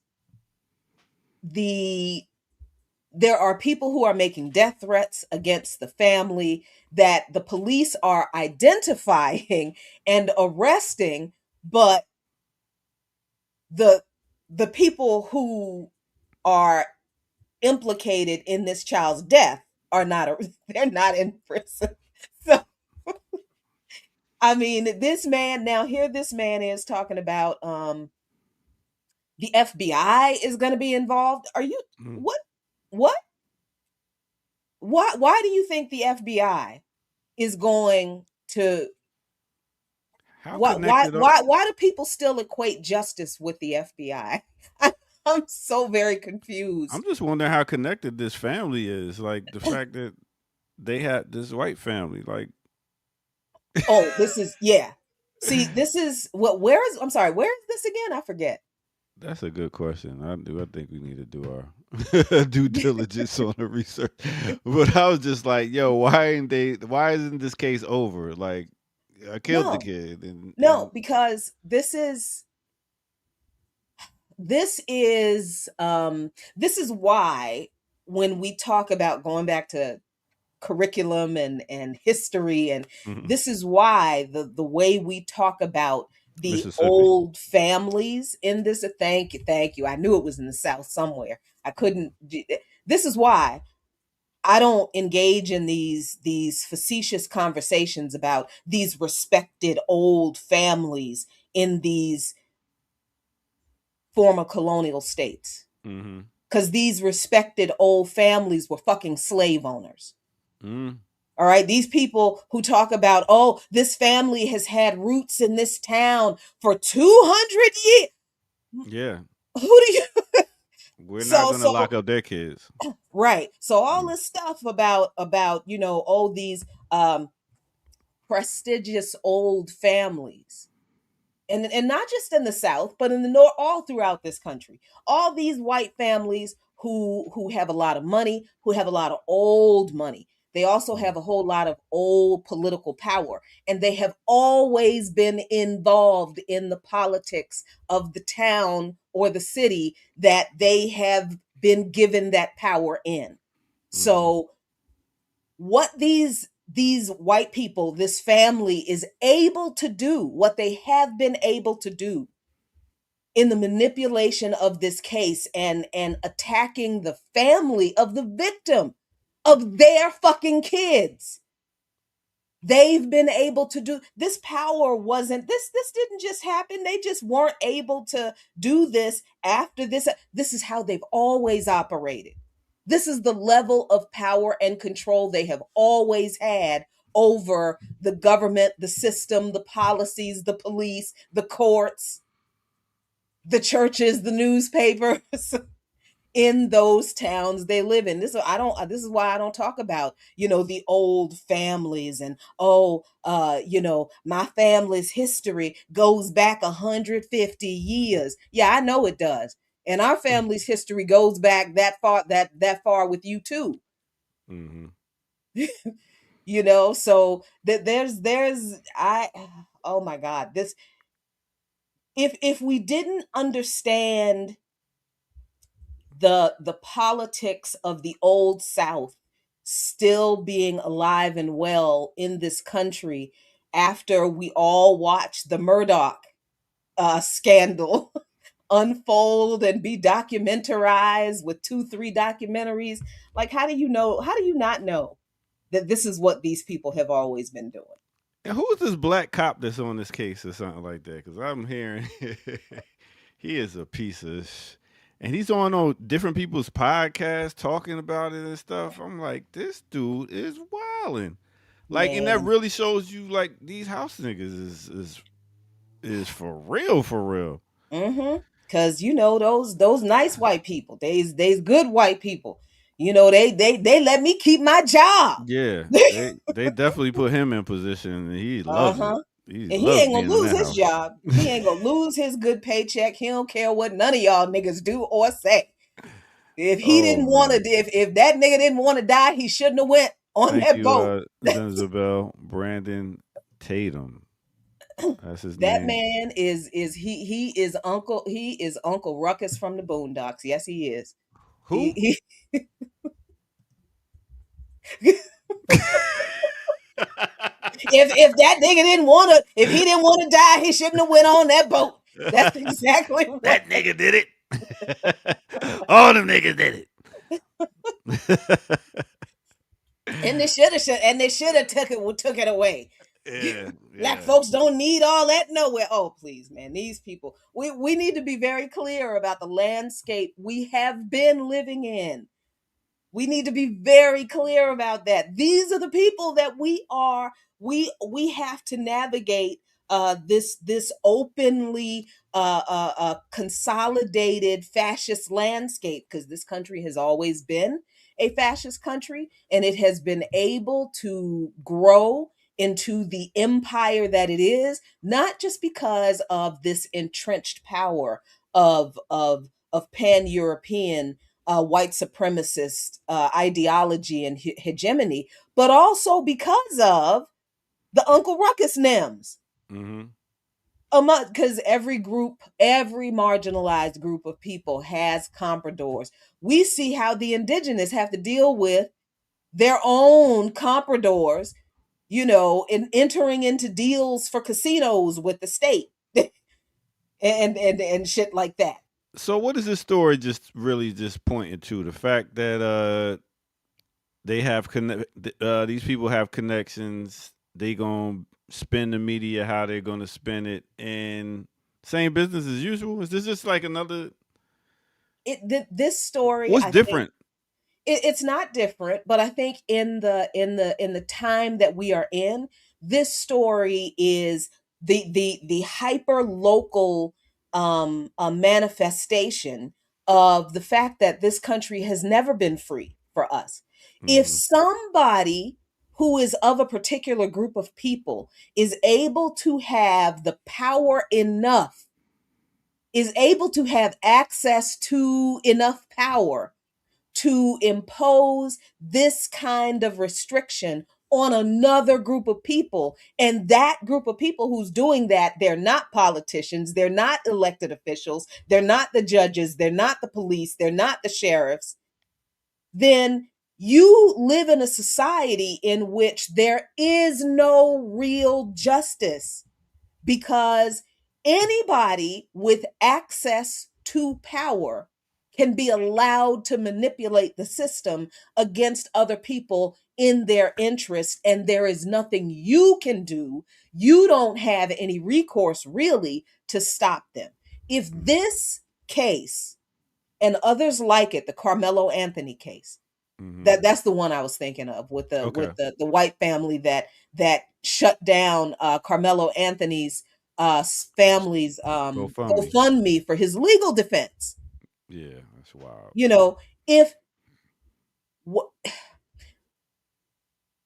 there are people who are making death threats against the family that the police are identifying and arresting, but the the people who are implicated in this child's death are not they're not in prison. So I mean, this man, now here this man is talking about the FBI is going to be involved. Are you Hmm. what what why do you think the FBI is going to How connected are? why do people still equate justice with the FBI? I'm so very I'm confused. just wondering how connected this family is. Like the fact that they had this white family. Like Oh, this is yeah. See, this is what where is I'm sorry, where is this again? I forget. that's a good question. I do. I think we need to do our due diligence on the research. But I was just like, yo, why ain't they? Why isn't this case over? Like, I killed the No. kid, No, and because this is why when we talk about going back to curriculum and history, and mhm, this is why the way we talk about the Mississippi. old families in this, thank you, I knew it was in the South somewhere. I couldn't This is why I don't engage in these facetious conversations about these respected old families in these former colonial states, Hmm. because these respected old families were fucking slave owners. Mm, All right. These people who talk about, oh, this family has had roots in this town for 200 years. yeah, Who do you? we're not So, gonna lock so, up their kids. right. So all Mm, this stuff about, oh, these prestigious old families. And not just in the South, but in the North, all throughout this country. All these white families who have a lot of money, who have a lot of old money. They also mm, have a whole lot of old political power, and they have always been involved in the politics of the town or the city that they have been given that power in. mhm, So what these white people, this family is able to do, what they have been able to do in the manipulation of this case and attacking the family of the victim of their fucking kids. They've been able to do this. Power wasn't this didn't just happen. They just weren't able to do this after this. This is how they've always operated. This is the level of power and control they have always had over the government, the system, the policies, the police, the courts, the churches, the newspapers in those towns they live in. This is why I don't talk about, the old families and, oh, my family's history goes back 150 years. Yeah, I know it does. And our family's history goes back that far with you too. mhm. So that there's I oh my God, this if we didn't understand the politics of the old South still being alive and well in this country after we all watched the Murdoch scandal unfold and be documentarized with 2 3 documentaries. Like, how do you not know that this is what these people have always been doing? And who is this black cop that's on this case or something like that? Because I'm hearing he is a piece of and he's on different people's podcasts talking about it and stuff. I'm like, this dude is wilding. Like, and that Man. really shows you like these house niggas is for real, for real. Mm-hmm. Cause those nice white people, they's good white people. They let me keep my job. Yeah, they definitely put him in position, and he loves it. Uh-huh. He And he loves ain't gonna being in lose that his house. job. He ain't gonna lose his good paycheck. He don't care what none of y'all niggas do or say. If he Oh didn't want to, man, if that nigga didn't want to die, he shouldn't have went on thank that you, boat. Zenzabel Brandon Tatum. That's his That name. man he is Uncle Ruckus from the Boondocks. Yes, he is. Who? He if that nigga didn't want to, if he didn't want to die, he shouldn't have went on that boat. That's exactly what. That nigga did it. All them niggas did it. And they should have took it away. Yeah, Black yeah. folks don't need all that nowhere. Oh, please, man. These people. We need to be very clear about the landscape we have been living in. We need to be very clear about that. These are the people that we have to navigate this openly consolidated fascist landscape, because this country has always been a fascist country, and it has been able to grow into the empire that it is, not just because of this entrenched power of pan-European white supremacist ideology and hegemony, but also because of the Uncle Ruckus Nems. Mm-hmm. Because every marginalized group of people has compradors. We see how the indigenous have to deal with their own compradors, in entering into deals for casinos with the state and shit like that. So what is this story just really just pointing to? The fact that they have these people have connections. They gonna spend the media how they're gonna spend it, and same business as usual. Is this just like another? This story, What's I think, different? it's not different, but I think in the time that we are in, this story is the hyper local manifestation of the fact that this country has never been free for us. If Mm-hmm. somebody who is of a particular group of people is able to have the power enough, is able to have access to enough power to impose this kind of restriction on another group of people, and that group of people who's doing that, they're not politicians, they're not elected officials, they're not the judges, they're not the police, they're not the sheriffs, then you live in a society in which there is no real justice, because anybody with access to power can be allowed to manipulate the system against other people in their interest, and there is nothing you can do. You don't have any recourse really to stop them. If this case and others like it, the Carmelo Anthony case, Mm-hmm. that's the one I was thinking of, with the Okay. the white family that shut down Carmelo Anthony's family's GoFundMe. GoFundMe for his legal defense. Yeah, that's wild. If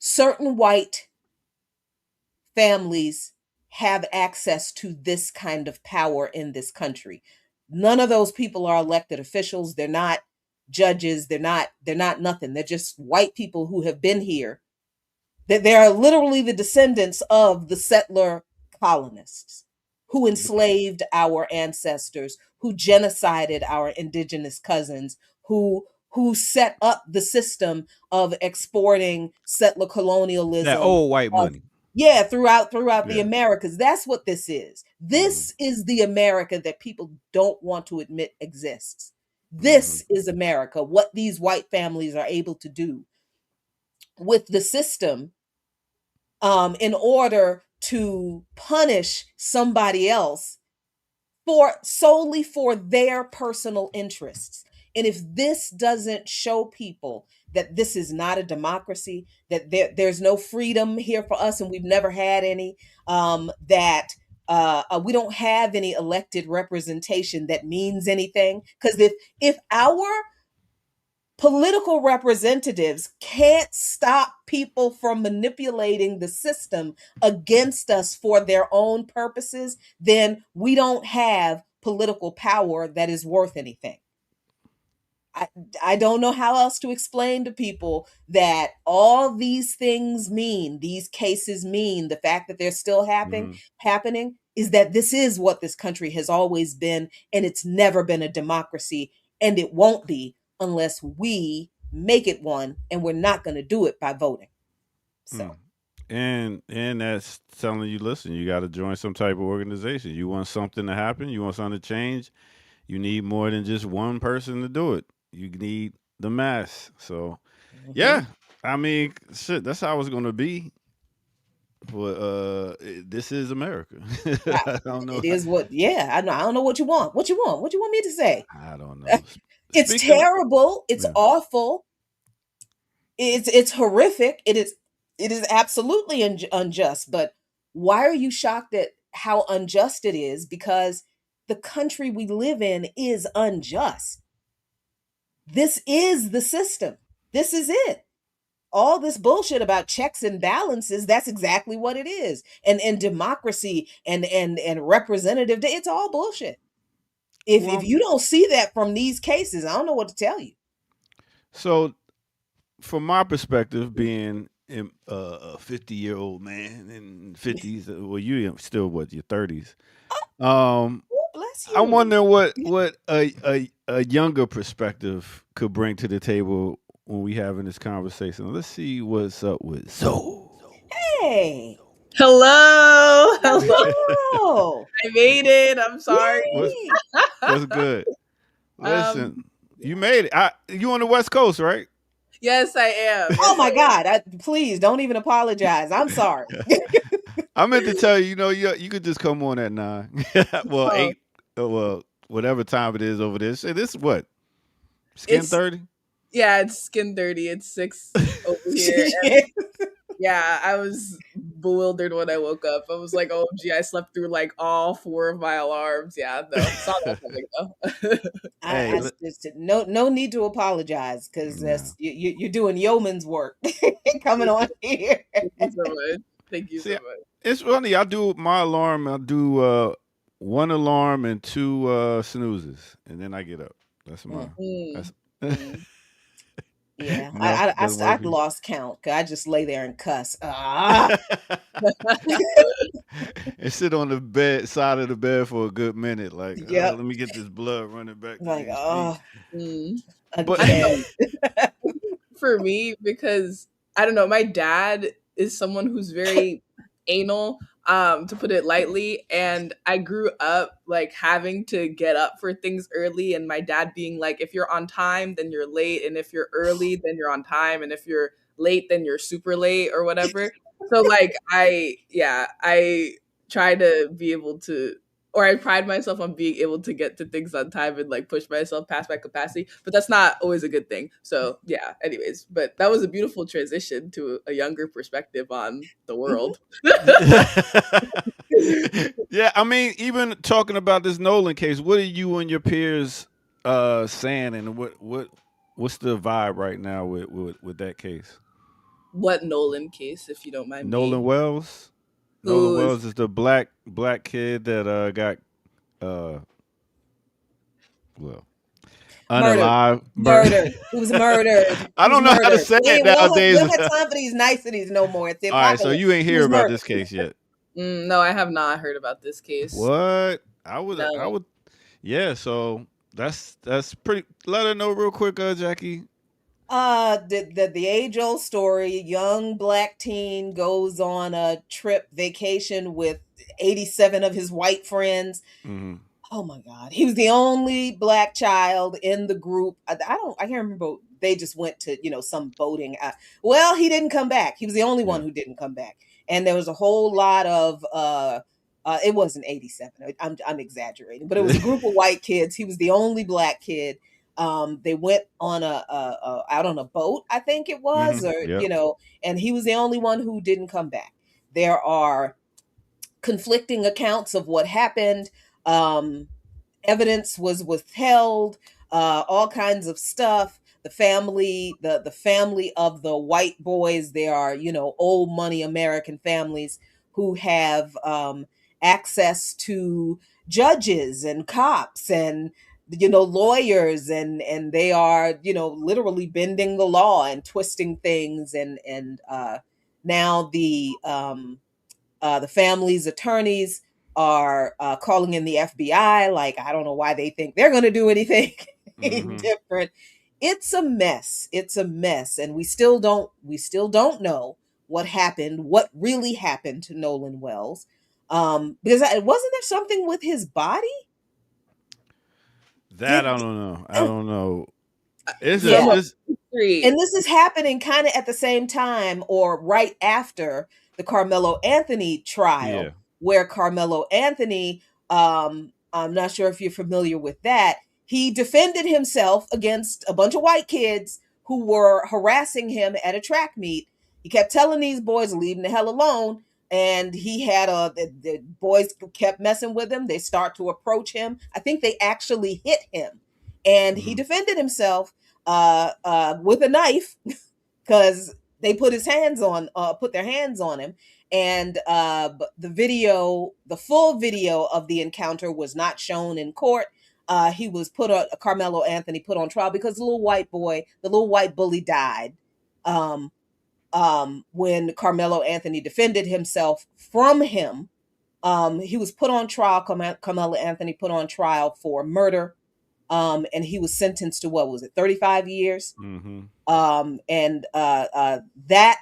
certain white families have access to this kind of power in this country, none of those people are elected officials. They're not judges. They're not nothing. They're just white people who have been here. That they are literally the descendants of the settler colonists who enslaved our ancestors, who genocided our indigenous cousins, who set up the system of exporting settler colonialism. That old white money. Yeah, throughout the Yeah. Americas. That's what this is. This is the America that people don't want to admit exists. This is America, what these white families are able to do with the system in order to punish somebody else solely for their personal interests. And if this doesn't show people that this is not a democracy, that there's no freedom here for us, and we've never had any, that we don't have any elected representation that means anything. Because if our political representatives can't stop people from manipulating the system against us for their own purposes, then we don't have political power that is worth anything. I don't know how else to explain to people that all these things mean, these cases mean, the fact that they're still happening is that this is what this country has always been, and it's never been a democracy, and it won't be unless we make it one, and we're not going to do it by voting. So. And that's telling you, listen, you got to join some type of organization. You want something to happen, you want something to change, you need more than just one person to do it. You need the mass. So, yeah, I mean, shit, that's how it's going to be. But this is America. I don't know. It is what, yeah, I know. I don't know what you want. What you want? What you want me to say? I don't know. It's terrible. It's awful. It's horrific. It is absolutely unjust. But why are you shocked at how unjust it is? Because the country we live in is unjust. This is the system. This is it. All this bullshit about checks and balances, that's exactly what it is. And democracy and representative, it's all bullshit. If you don't see that from these cases, I don't know what to tell you. So, from my perspective, being a 50-year-old man in 50s, well, you still what, your 30s? Bless you. I'm wondering what a younger perspective could bring to the table when we having this conversation. Let's see what's up with Zoe. Hey. Hello. Hello. I made it. I'm sorry. What's good? Listen, you made it. You on the West Coast, right? Yes, I am. Oh my God. Please don't even apologize. I'm sorry. I meant to tell you, you could just come on at 9. Well, 8. Well, whatever time it is over there. Say this is what? Skin 30? Yeah, it's skin 30. It's 6 over here. Yeah, I was bewildered when I woke up. I was like, oh, gee, I slept through like all 4 of my alarms. Yeah, no, saw that coming though. No need to apologize because you're doing yeoman's work coming on here. Thank you so much. Thank you so much. It's funny. I do my alarm. I do 1 alarm and 2 snoozes, and then I get up. That's mine. Yeah, I lost count. I just lay there and cuss. And sit on the side of the bed for a good minute. Like, let me get this blood running back. Like, but for me, because I don't know, my dad is someone who's very anal, to put it lightly, and I grew up like having to get up for things early, and my dad being like, if you're on time then you're late, and if you're early then you're on time, and if you're late then you're super late or whatever. So like I try to be able to, or I pride myself on being able to get to things on time and like push myself past my capacity, but that's not always a good thing. So yeah, anyways, but that was a beautiful transition to a younger perspective on the world. Yeah, I mean, even talking about this Nolan case, what are you and your peers saying, and what's the vibe right now with that case? What Nolan case, if you don't mind? Nolan Wells. Nolan Wells is the black kid that got unalive, murdered. He was murdered. I don't know how to say it nowadays. We don't have time for these niceties no more. It's all right, so you ain't hear about this case yet? No, I have not heard about this case. What? I would. Yeah. So that's pretty. Let her know real quick, Jackie. The age-old story. Young black teen goes on a vacation with 87 of his white friends. Mm-hmm. Oh my God, he was the only black child in the group. I can't remember. They just went to some boating. Well, he didn't come back. He was the only one who didn't come back. and there was a whole lot of it wasn't 87. I'm exaggerating, but it was a group of white kids. He was the only black kid. They went on out on a boat, I think it was, or Yep. and he was the only one who didn't come back. There are conflicting accounts of what happened. Evidence was withheld, all kinds of stuff. The family of the white boys, they are, old money American families who have access to judges and cops and lawyers, and they are literally bending the law and twisting things, and now the family's attorneys are calling in the FBI. Like, I don't know why they think they're going to do anything different. It's a mess. It's a mess, and we still don't know what happened, what really happened to Nolan Wells. Because wasn't there something with his body? That I don't know. I don't know. It's Yeah. just And this is happening kind of at the same time or right after the Carmelo Anthony trial, Yeah. where Carmelo Anthony, I'm not sure if you're familiar with that, he defended himself against a bunch of white kids who were harassing him at a track meet. He kept telling these boys, leave him the hell alone. And he had the boys kept messing with him. They start to approach him. I think they actually hit him. And he defended himself with a knife because they put their hands on him. And the full video of the encounter was not shown in court. He was Carmelo Anthony put on trial because the little white bully died. When Carmelo Anthony defended himself from him, he was put on trial. Carmelo Anthony put on trial for murder. And he was sentenced to, what was it, 35 years? And that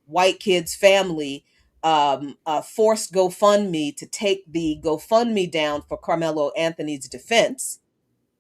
white kid's family forced GoFundMe to take the GoFundMe down for Carmelo Anthony's defense.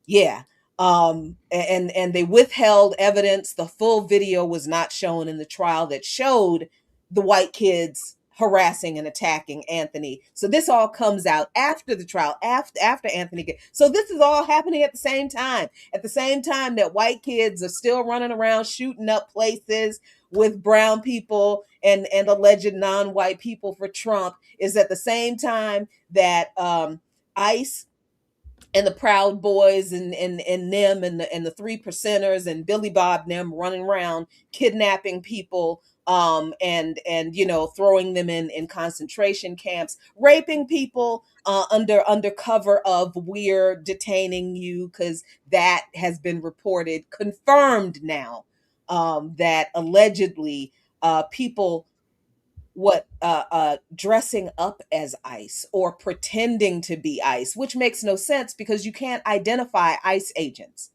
Yeah. And they withheld evidence. The full video was not shown in the trial that showed the white kids harassing and attacking Anthony. So this all comes out after the trial, after Anthony. So this is all happening at the same time. At the same time that white kids are still running around shooting up places with brown people and alleged non-white people for Trump, is at the same time that ICE and the Proud Boys and them and the 3%ers and Billy Bob and them running around kidnapping people, and throwing them in concentration camps, raping people under cover of we're detaining you, because that has been reported, confirmed now, that allegedly people dressing up as ICE or pretending to be ICE, which makes no sense because you can't identify ICE agents.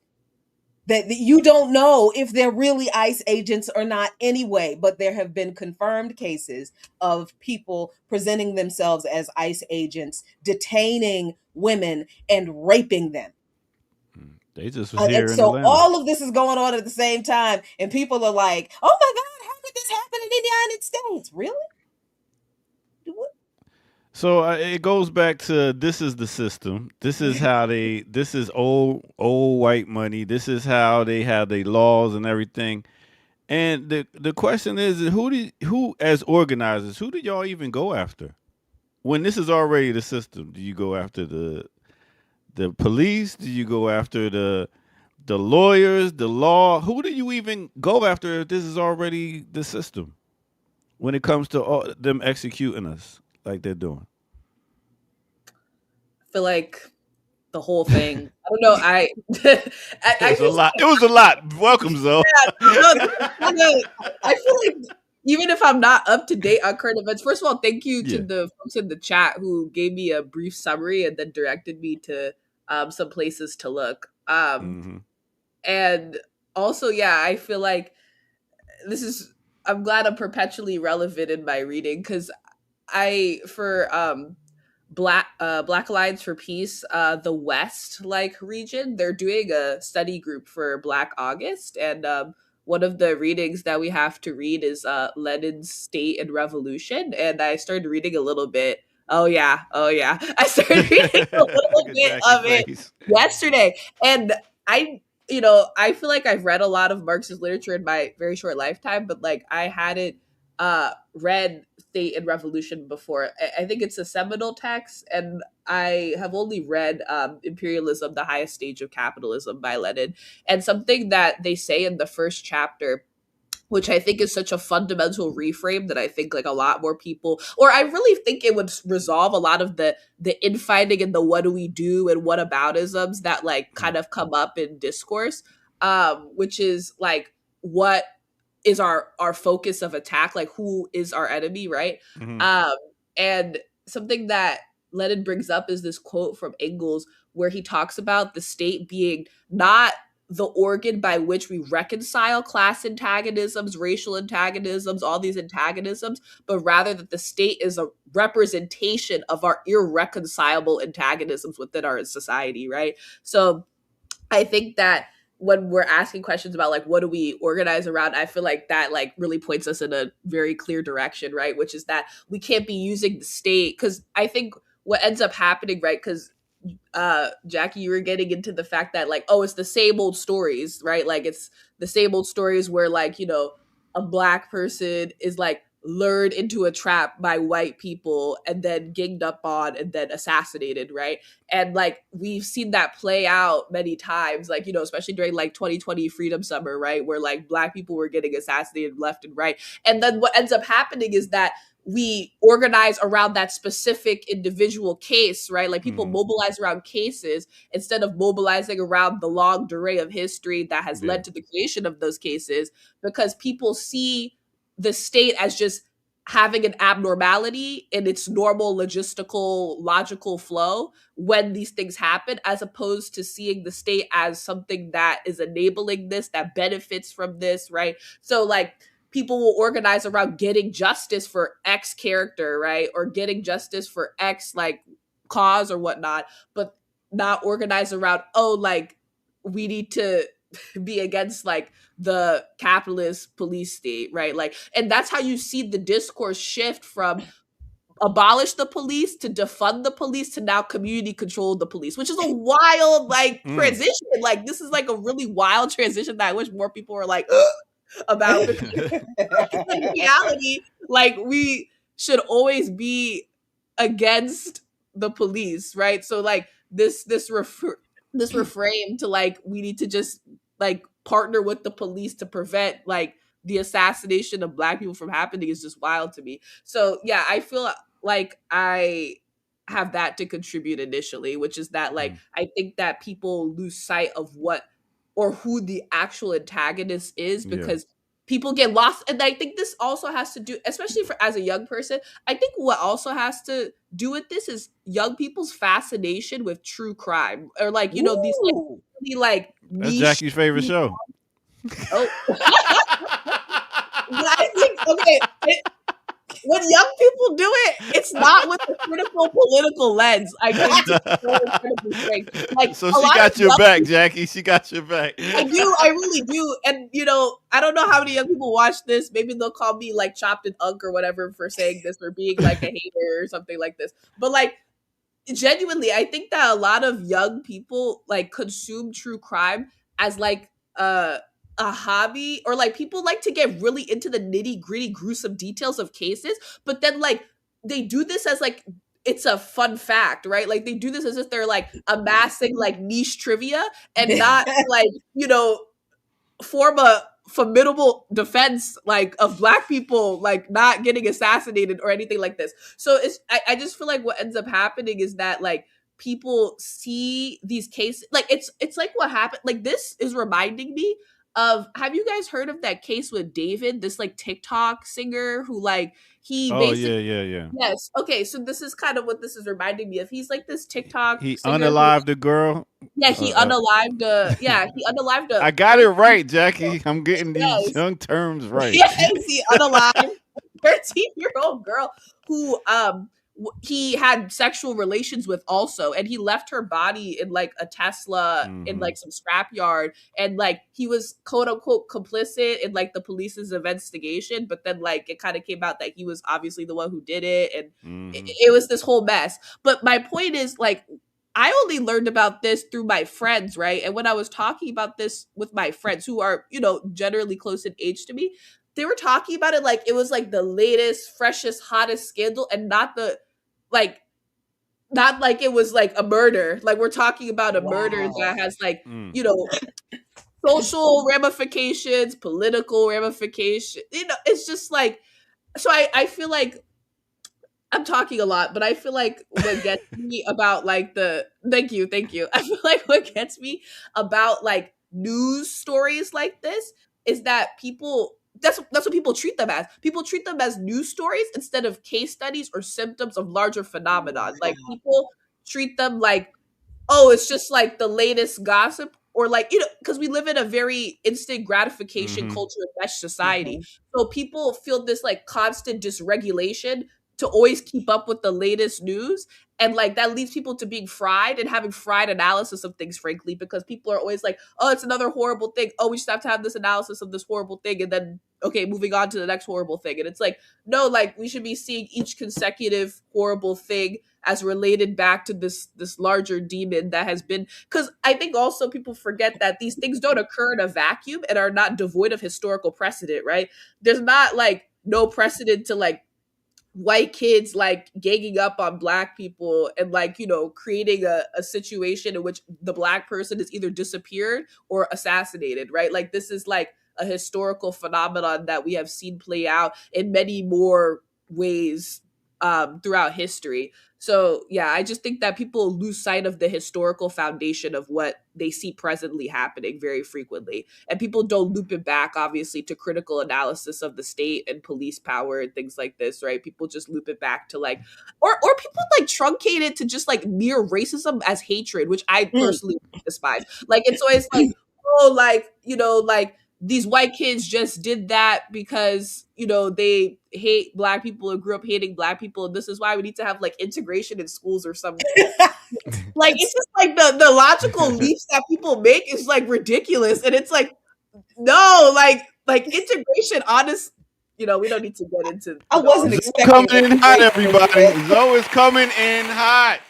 That you don't know if they're really ICE agents or not anyway, but there have been confirmed cases of people presenting themselves as ICE agents, detaining women and raping them. They just was here And in so Atlanta. all of this is going on at the same time, and people are like, "Oh my God, how did this happen in the United States? Really?" So it goes back to, this is the system. This is how this is old white money. This is how they have their laws and everything. And the question is, who as organizers, who do y'all even go after? When this is already the system, do you go after the police? Do you go after the lawyers, the law? Who do you even go after if this is already the system? When it comes to them executing us like they're doing, I feel like the whole thing. I don't know. it was a lot. It was a lot. Welcome, Zoe. I feel like even if I'm not up to date on current events, first of all, thank you to Yeah. the folks in the chat who gave me a brief summary and then directed me to some places to look. And also, yeah, I feel like I'm glad I'm perpetually relevant in my reading, because for Black Alliance for Peace, the West region, they're doing a study group for Black August, and one of the readings that we have to read is Lenin's State and Revolution, and I started reading a little bit. Oh yeah, I started reading a little Look at bit Jackie's of it face. yesterday, and I feel like I've read a lot of Marxist literature in my very short lifetime, but like I hadn't read State and Revolution before. I think it's a seminal text, and I have only read Imperialism, the Highest Stage of Capitalism by Lenin. And something that they say in the first chapter, which I think is such a fundamental reframe that I think like a lot more people, or I really think it would resolve a lot of the infighting and the what do we do and what aboutisms that like kind of come up in discourse, which is like what is our focus of attack, like who is our enemy, right? Mhm. And something that Lenin brings up is this quote from Engels where he talks about the state being not the organ by which we reconcile class antagonisms, racial antagonisms, all these antagonisms, but rather that the state is a representation of our irreconcilable antagonisms within our society, right? So I think that when we're asking questions about like what do we organize around, I feel like that like really points us in a very clear direction, right? Which is that we can't be using the state, because I think what ends up happening, right? Because Jackie, you were getting into the fact that like, oh, it's the same old stories, right? Like it's the same old stories where like, a black person is like lured into a trap by white people and then ganged up on and then assassinated, right? And like we've seen that play out many times, like, especially during like 2020 Freedom Summer, right? Where like black people were getting assassinated left and right. And then what ends up happening is that we organize around that specific individual case, right? Like people mobilize around cases instead of mobilizing around the long array of history that has led to the creation of those cases, because people see the state as just having an abnormality in its normal logistical, logical flow when these things happen, as opposed to seeing the state as something that is enabling this, that benefits from this, right? So like, people will organize around getting justice for X character, right? Or getting justice for X like cause or whatnot, but not organize around, oh, like we need to be against like the capitalist police state, right? Like, and that's how you see the discourse shift from abolish the police to defund the police to now community control the police, which is a wild like transition. Like this is like a really wild transition that I wish more people were like, about, because in reality, like we should always be against the police, right? So like this reframe to like we need to just like partner with the police to prevent like the assassination of black people from happening is just wild to me. So yeah, I feel like I have that to contribute initially, which is that like I think that people lose sight of what or who the actual antagonist is, because people get lost. And I think this also has to do, especially for as a young person, I think what also has to do with this is young people's fascination with true crime, or like, these like really like That's niche. Jackie's favorite show. Oh. But I think, okay, when young people do it, it's not with a critical political lens. I think it's so incredibly strange. Like, so she got your back, Jackie. She got your back. I do. I really do. And, I don't know how many young people watch this. Maybe they'll call me like chopped and unk or whatever for saying this or being like a hater or something like this. But like, genuinely, I think that a lot of young people like consume true crime as like a hobby, or like people like to get really into the nitty gritty gruesome details of cases, but then like they do this as like it's a fun fact, right? Like they do this as if they're like amassing like niche trivia and not like, form a formidable defense like of black people like not getting assassinated or anything like this. So I just feel like what ends up happening is that like people see these cases, like it's like what happened, like this is reminding me of, have you guys heard of that case with David, this like TikTok singer who like he basically yeah. Yes. Okay, so this is kind of what this is reminding me of. He's like this TikTok He singer unalived a girl. Yeah, he unalived he unalived a I got it right, Jackie. I'm getting these young terms right. Yes, he unalived 13-year-old girl who he had sexual relations with also, and he left her body in like a Tesla in like some scrapyard, and like he was quote unquote complicit in like the police's investigation, but then like it kind of came out that he was obviously the one who did it, and it was this whole mess. But my point is, like, I only learned about this through my friends, right? And when I was talking about this with my friends who are, you know, generally close in age to me, they were talking about it like it was like the latest, freshest, hottest scandal, and not the like not like it was like a murder. Like we're talking about a murder Wow. that has like, you know, social ramifications, political ramifications. You know, it's just like, so I feel like I'm talking a lot, but I feel like what gets me about like thank you. I feel like what gets me about like news stories like this is that people that's what people treat them as. People treat them as news stories instead of case studies or symptoms of larger phenomenon. Like people treat them like, oh, it's just like the latest gossip, or like, you know, because we live in a very instant gratification culture mesh society. So people feel this like constant dysregulation to always keep up with the latest news. And like that leads people to being fried and having fried analysis of things, frankly, because people are always like, oh, it's another horrible thing. Oh, we just have to have this analysis of this horrible thing. And then, okay, moving on to the next horrible thing. And it's like, no, like we should be seeing each consecutive horrible thing as related back to this larger demon that has been, because I think also people forget that these things don't occur in a vacuum and are not devoid of historical precedent, right? There's not like no precedent to like white kids like ganging up on black people and like, you know, creating a situation in which the black person is either disappeared or assassinated, right? Like this is like a historical phenomenon that we have seen play out in many more ways throughout history. So yeah, I just think that people lose sight of the historical foundation of what they see presently happening very frequently. And people don't loop it back, obviously, to critical analysis of the state and police power and things like this, right? People just loop it back to like, or people like truncate it to just like mere racism as hatred, which I personally despise. Like it's always like, oh, like, you know, like these white kids just did that because, you know, they hate black people and grew up hating black people. And this is why we need to have like integration in schools or something. Like, it's just like the logical leaps that people make is like ridiculous. And it's like, no, like integration, honest, you know, we don't need to get into. I wasn't expecting Coming in hot, everybody. Zoe is coming in hot.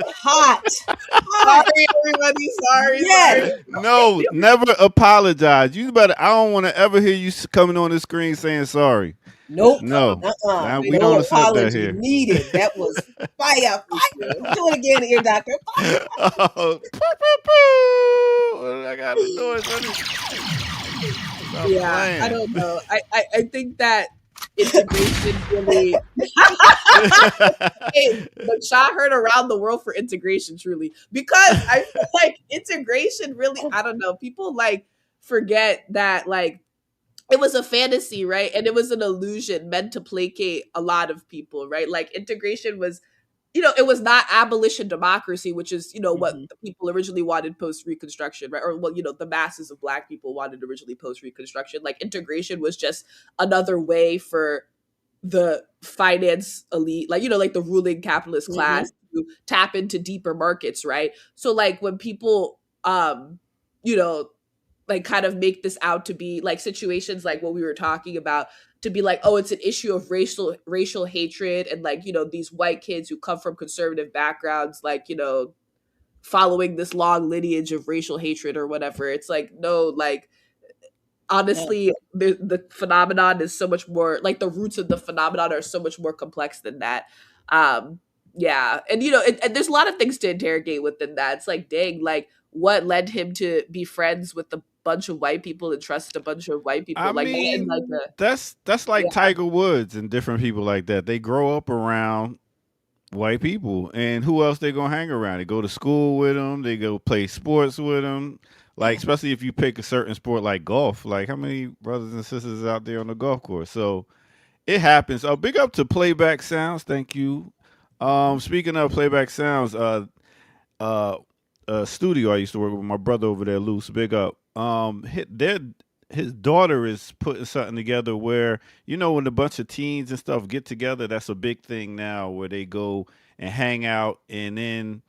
hot. Sorry, everybody. Sorry. Yes. Sorry. No, never apologize. You better. I don't want to ever hear you coming on the screen saying sorry. Nope. No. Nah, we no don't accept that apology here. needed. That was fire. Do it again, ear doctor. Oh, poo, poo, poo. I got to do it. Stop Yeah, playing. I don't know. I think that integration really but shot heard around the world for integration, truly, because I feel like integration really, I don't know, people like forget that like it was a fantasy, right? And it was an illusion meant to placate a lot of people, right? Like integration was, you know, it was not abolition democracy, which is, you know, what the people originally wanted post Reconstruction, right? Or, well, you know, the masses of black people wanted originally post Reconstruction. Like integration was just another way for the finance elite, like, you know, like the ruling capitalist class to tap into deeper markets, right? So like when people, you know, like kind of make this out to be like situations like what we were talking about, to be like, oh, it's an issue of racial hatred, and like, you know, these white kids who come from conservative backgrounds, like, you know, following this long lineage of racial hatred or whatever. It's like, no, like honestly, the phenomenon is so much more, like the roots of the phenomenon are so much more complex than that. Yeah, and you know, and there's a lot of things to interrogate within that. It's like, dang, like what led him to be friends with a bunch of white people and trust a bunch of white people? I like, mean, like that's like Tiger Woods and different people like that. They grow up around white people, and who else they gonna hang around? They go to school with them. They go play sports with them. Like, especially if you pick a certain sport like golf. Like, how many brothers and sisters out there on the golf course? So it happens. Oh, big up to Playback Sounds. Thank you. Speaking of Playback Sounds, studio I used to work with my brother over there, Luce. Big up. Their his daughter is putting something together where when a bunch of teens and stuff get together, that's a big thing now where they go and hang out, and then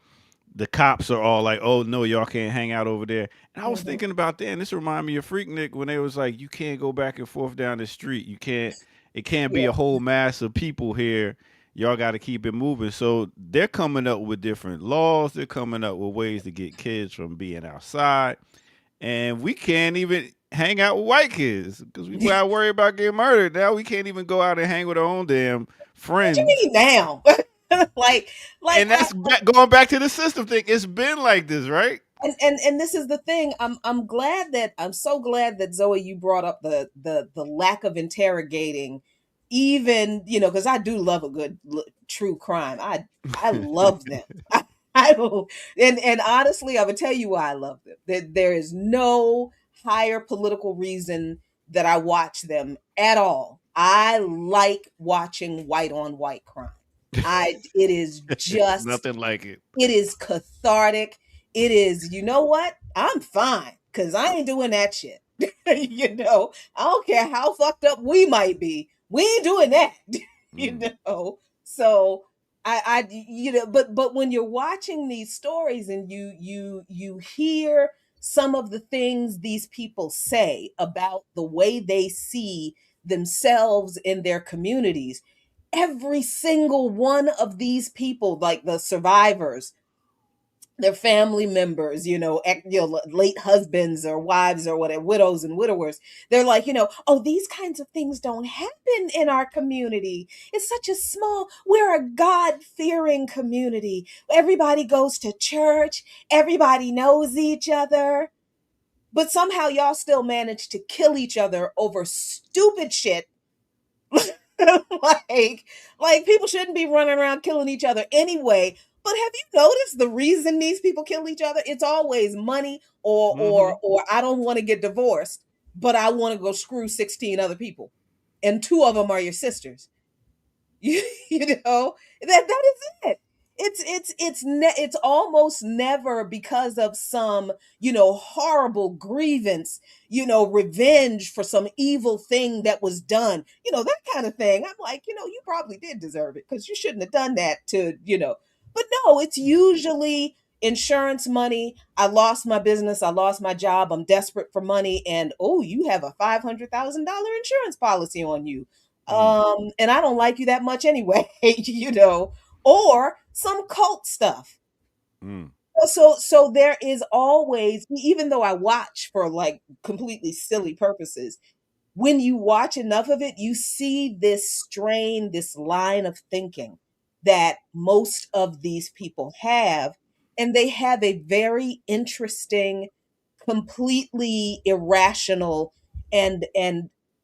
the cops are all like, "Oh no, y'all can't hang out over there." And I was Mhm. thinking about that, and this reminded me of Freaknik when they was like, "You can't go back and forth down the street. You can't. It can't be Yeah. a whole mass of people here. Y'all got to keep it moving." So they're coming up with different laws. They're coming up with ways to get kids from being outside, and we can't even hang out with white kids because we gotta worry about getting murdered. Now we can't even go out and hang with our own damn What you friends. mean now? like like And that's going back to the system thing. It's been like this, right? and this is the thing. I'm so glad that Zoe, you brought up the lack of interrogating, even because I do love a good true crime. I love them. I don't, and honestly, I would tell you why I love them. There is no higher political reason that I watch them at all. I like watching white on white crime. It is just, Nothing like it. it is cathartic. It is, you know what? I'm fine because I ain't doing that shit. I don't care how fucked up we might be. We ain't doing that. you Mm. know. So but when you're watching these stories and you hear some of the things these people say about the way they see themselves in their communities, every single one of these people, like the survivors, their family members, late husbands or wives or whatever, widows and widowers, they're like, oh, these kinds of things don't happen in our community. It's such a small, we're a God-fearing community. Everybody goes to church, everybody knows each other, but somehow y'all still manage to kill each other over stupid shit. like people shouldn't be running around killing each other anyway. But have you noticed the reason these people kill each other? It's always money, or Mm-hmm. or I don't want to get divorced, but I want to go screw 16 other people, and two of them are your sisters. That is it. It's almost never because of some horrible grievance, revenge for some evil thing that was done, that kind of thing. I'm like, you probably did deserve it because you shouldn't have done that but no, it's usually insurance money. I lost my business, I lost my job, I'm desperate for money, and oh, you have a $500,000 insurance policy on you, Mm. and I don't like you that much anyway. Or some cult stuff. Mm. So there is always, even though I watch for like completely silly purposes, when you watch enough of it, you see this strain, this line of thinking that most of these people have, and they have a very interesting, completely irrational, and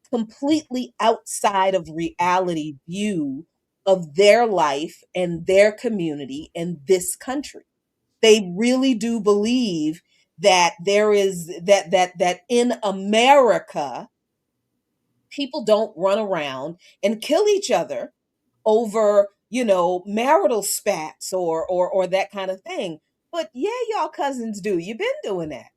completely outside of reality view of their life and their community and this country. They really do believe that there is that in America people don't run around and kill each other over marital spats or that kind of thing. But yeah, y'all cousins do. You've been doing that.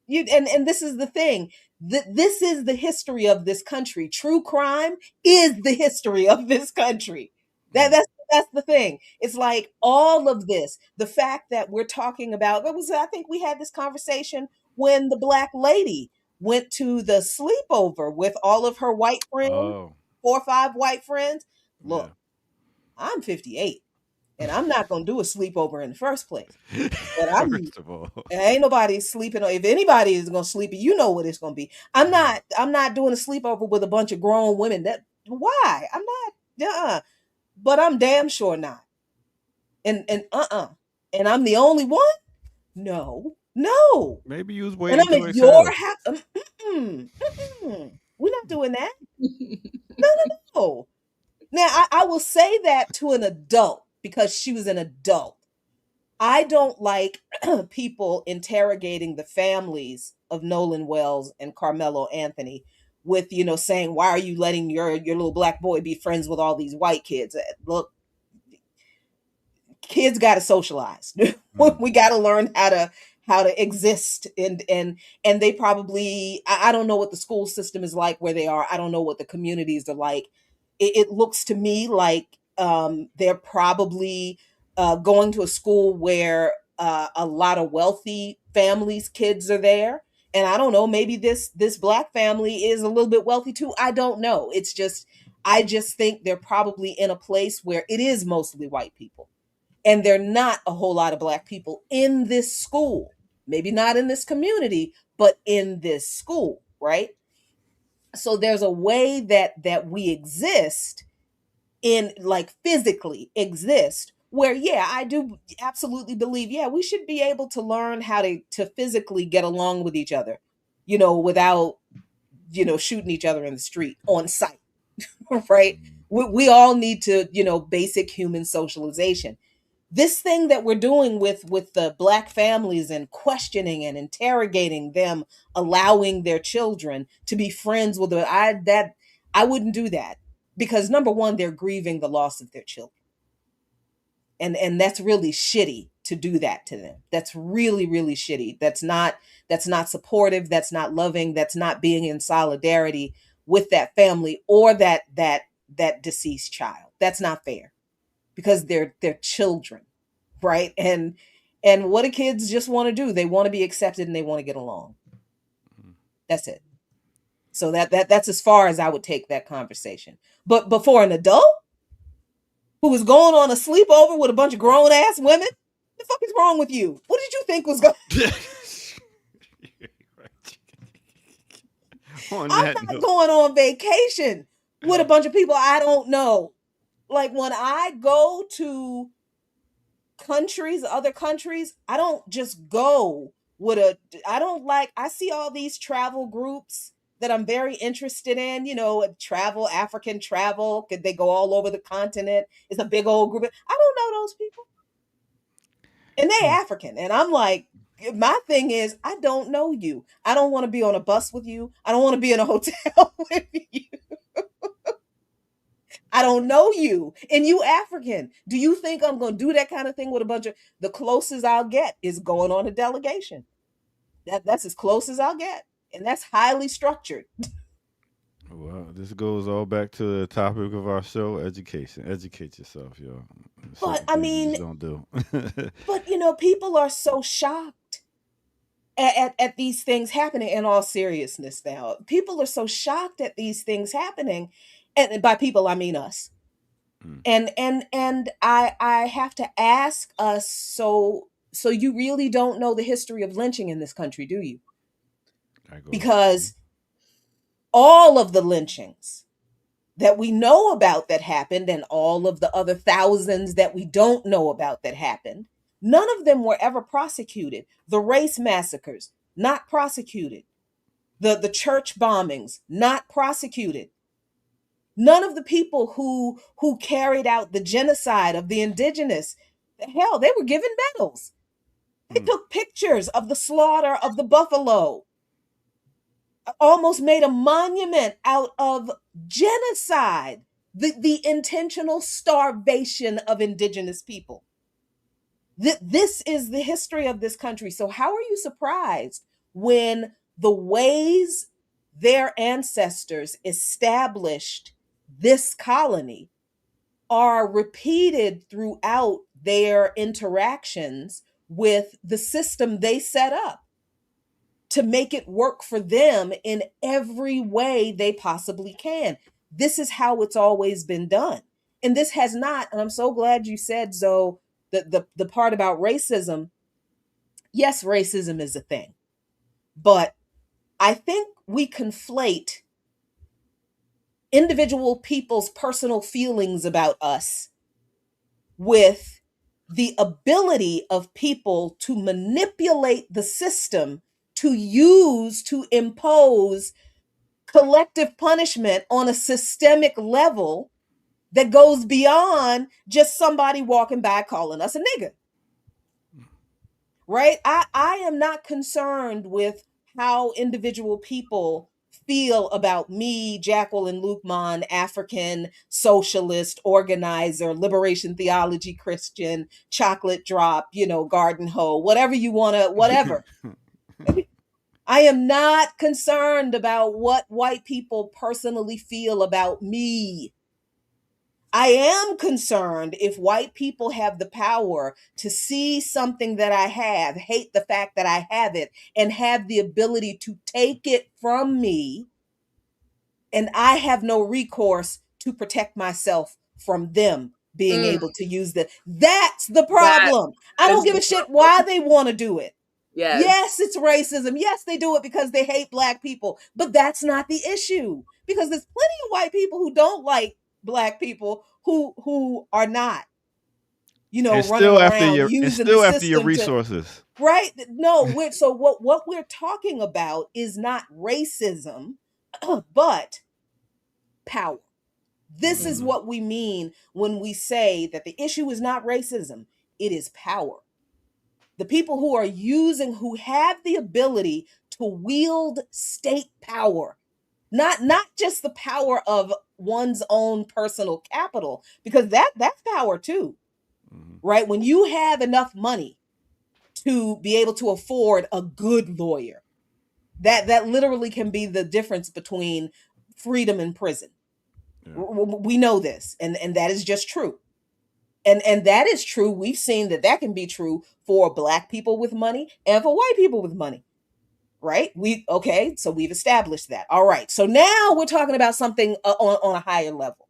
And this is the thing. This is the history of this country. True crime is the history of this country. Mm. That's the thing. It's like all of this, the fact that we're talking about, I think we had this conversation when the black lady went to the sleepover with all of her white friends, Oh, 4 or 5 white friends. yeah. Look, I'm 58 and I'm not going to do a sleepover in the first place. But First of all, ain't nobody sleeping. If anybody is gonna sleep, you know what it's gonna be. I'm not doing a sleepover with a bunch of grown women. That why? I'm not. But I'm damn sure not. And and I'm the only one. No, no. maybe you was And waiting I'm till at they said your it. house. We're not doing that. No, no, no. Now I will say that to an adult because she was an adult. I don't like people interrogating the families of Nolan Wells and Carmelo Anthony with, saying, why are you letting your little black boy be friends with all these white kids? Look, kids got to socialize. Mm. We got to learn how to exist, and they probably, I don't know what the school system is like where they are. I don't know what the communities are like. It looks to me like they're probably going to a school where a lot of wealthy families kids are there, and I don't know, maybe this black family is a little bit wealthy too. I don't know. It's just, I just think they're probably in a place where it is mostly white people, and they're not a whole lot of black people in this school. Maybe not in this community, but in this school, right? So there's a way that we exist, in like physically exist, where yeah, I do absolutely believe, yeah, we should be able to learn how to physically get along with each other, without shooting each other in the street on sight. Right? We all need to, basic human socialization. This thing that we're doing with the black families, and questioning and interrogating them, allowing their children to be friends with I wouldn't do that, because number one, they're grieving the loss of their children, and that's really shitty to do that to them. That's really, really shitty. That's not supportive, that's not loving, that's not being in solidarity with that family, or that deceased child. That's not fair, because they're children, right? And what do kids just want to do? They want to be accepted, and they want to get along. That's it. So that's as far as I would take that conversation. But before an adult who was going on a sleepover with a bunch of grown ass women, the fuck is wrong with you? What did you think was going? On I'm that not note, going on vacation with a bunch of people I don't know. Like, when I go to other countries, I don't just go I see all these travel groups that I'm very interested in, travel, African travel, could they go all over the continent? It's a big old group. I don't know those people. And they African. And I'm like, my thing is, I don't know you. I don't want to be on a bus with you. I don't want to be in a hotel with you. I don't know you, and you African. Do you think I'm going to do that kind of thing with a bunch of? The closest I'll get is going on a delegation. That's as close as I'll get, and that's highly structured. well, this goes all back to the topic of our show: education. Educate yourself, y'all. But Certain I things you mean, just don't do. but people are so shocked at these things happening. In all seriousness, now people are so shocked at these things happening, and by people I mean us. Mm, And I have to ask us, so you really don't know the history of lynching in this country, do you? I go. Because all of the lynchings that we know about that happened, and all of the other thousands that we don't know about that happened, none of them were ever prosecuted. The race massacres, not prosecuted. The church bombings, not prosecuted. None of the people who carried out the genocide of the indigenous, hell, they were given medals. They Mm, took pictures of the slaughter of the buffalo, almost made a monument out of genocide, the intentional starvation of indigenous people. This is the history of this country. So how are you surprised when the ways their ancestors established this colony are repeated throughout their interactions with the system they set up to make it work for them in every way they possibly can? This is how it's always been done. And this has not, and I'm so glad you said, Zoe, the part about racism. Yes, racism is a thing, but I think we conflate individual people's personal feelings about us with the ability of people to manipulate the system to impose collective punishment on a systemic level that goes beyond just somebody walking by calling us a nigger. Right? I am not concerned with how individual people feel about me, Jacqueline Luqman, African socialist, organizer, liberation theology Christian, chocolate drop, garden hoe, whatever you want to, whatever. I am not concerned about what white people personally feel about me. I am concerned if white people have the power to see something that I have, hate the fact that I have it, and have the ability to take it from me, and I have no recourse to protect myself from them being able to use that. That's the problem. I don't give a shit why they want to do it. Yes, it's racism. Yes, they do it because they hate Black people, but that's not the issue, because there's plenty of white people who don't like Black people who are not, It's running still around after your. It's using still the after your system resources. right? No, so what we're talking about is not racism, but power. This is what we mean when we say that the issue is not racism, it is power. The people who have the ability to wield state power, not just the power of one's own personal capital, because that's power too, right? When you have enough money to be able to afford a good lawyer, that literally can be the difference between freedom and prison. We know this, and that is just true. And that is true. We've seen that can be true for Black people with money and for white people with money, right? So we've established that. All right. So now we're talking about something on a higher level.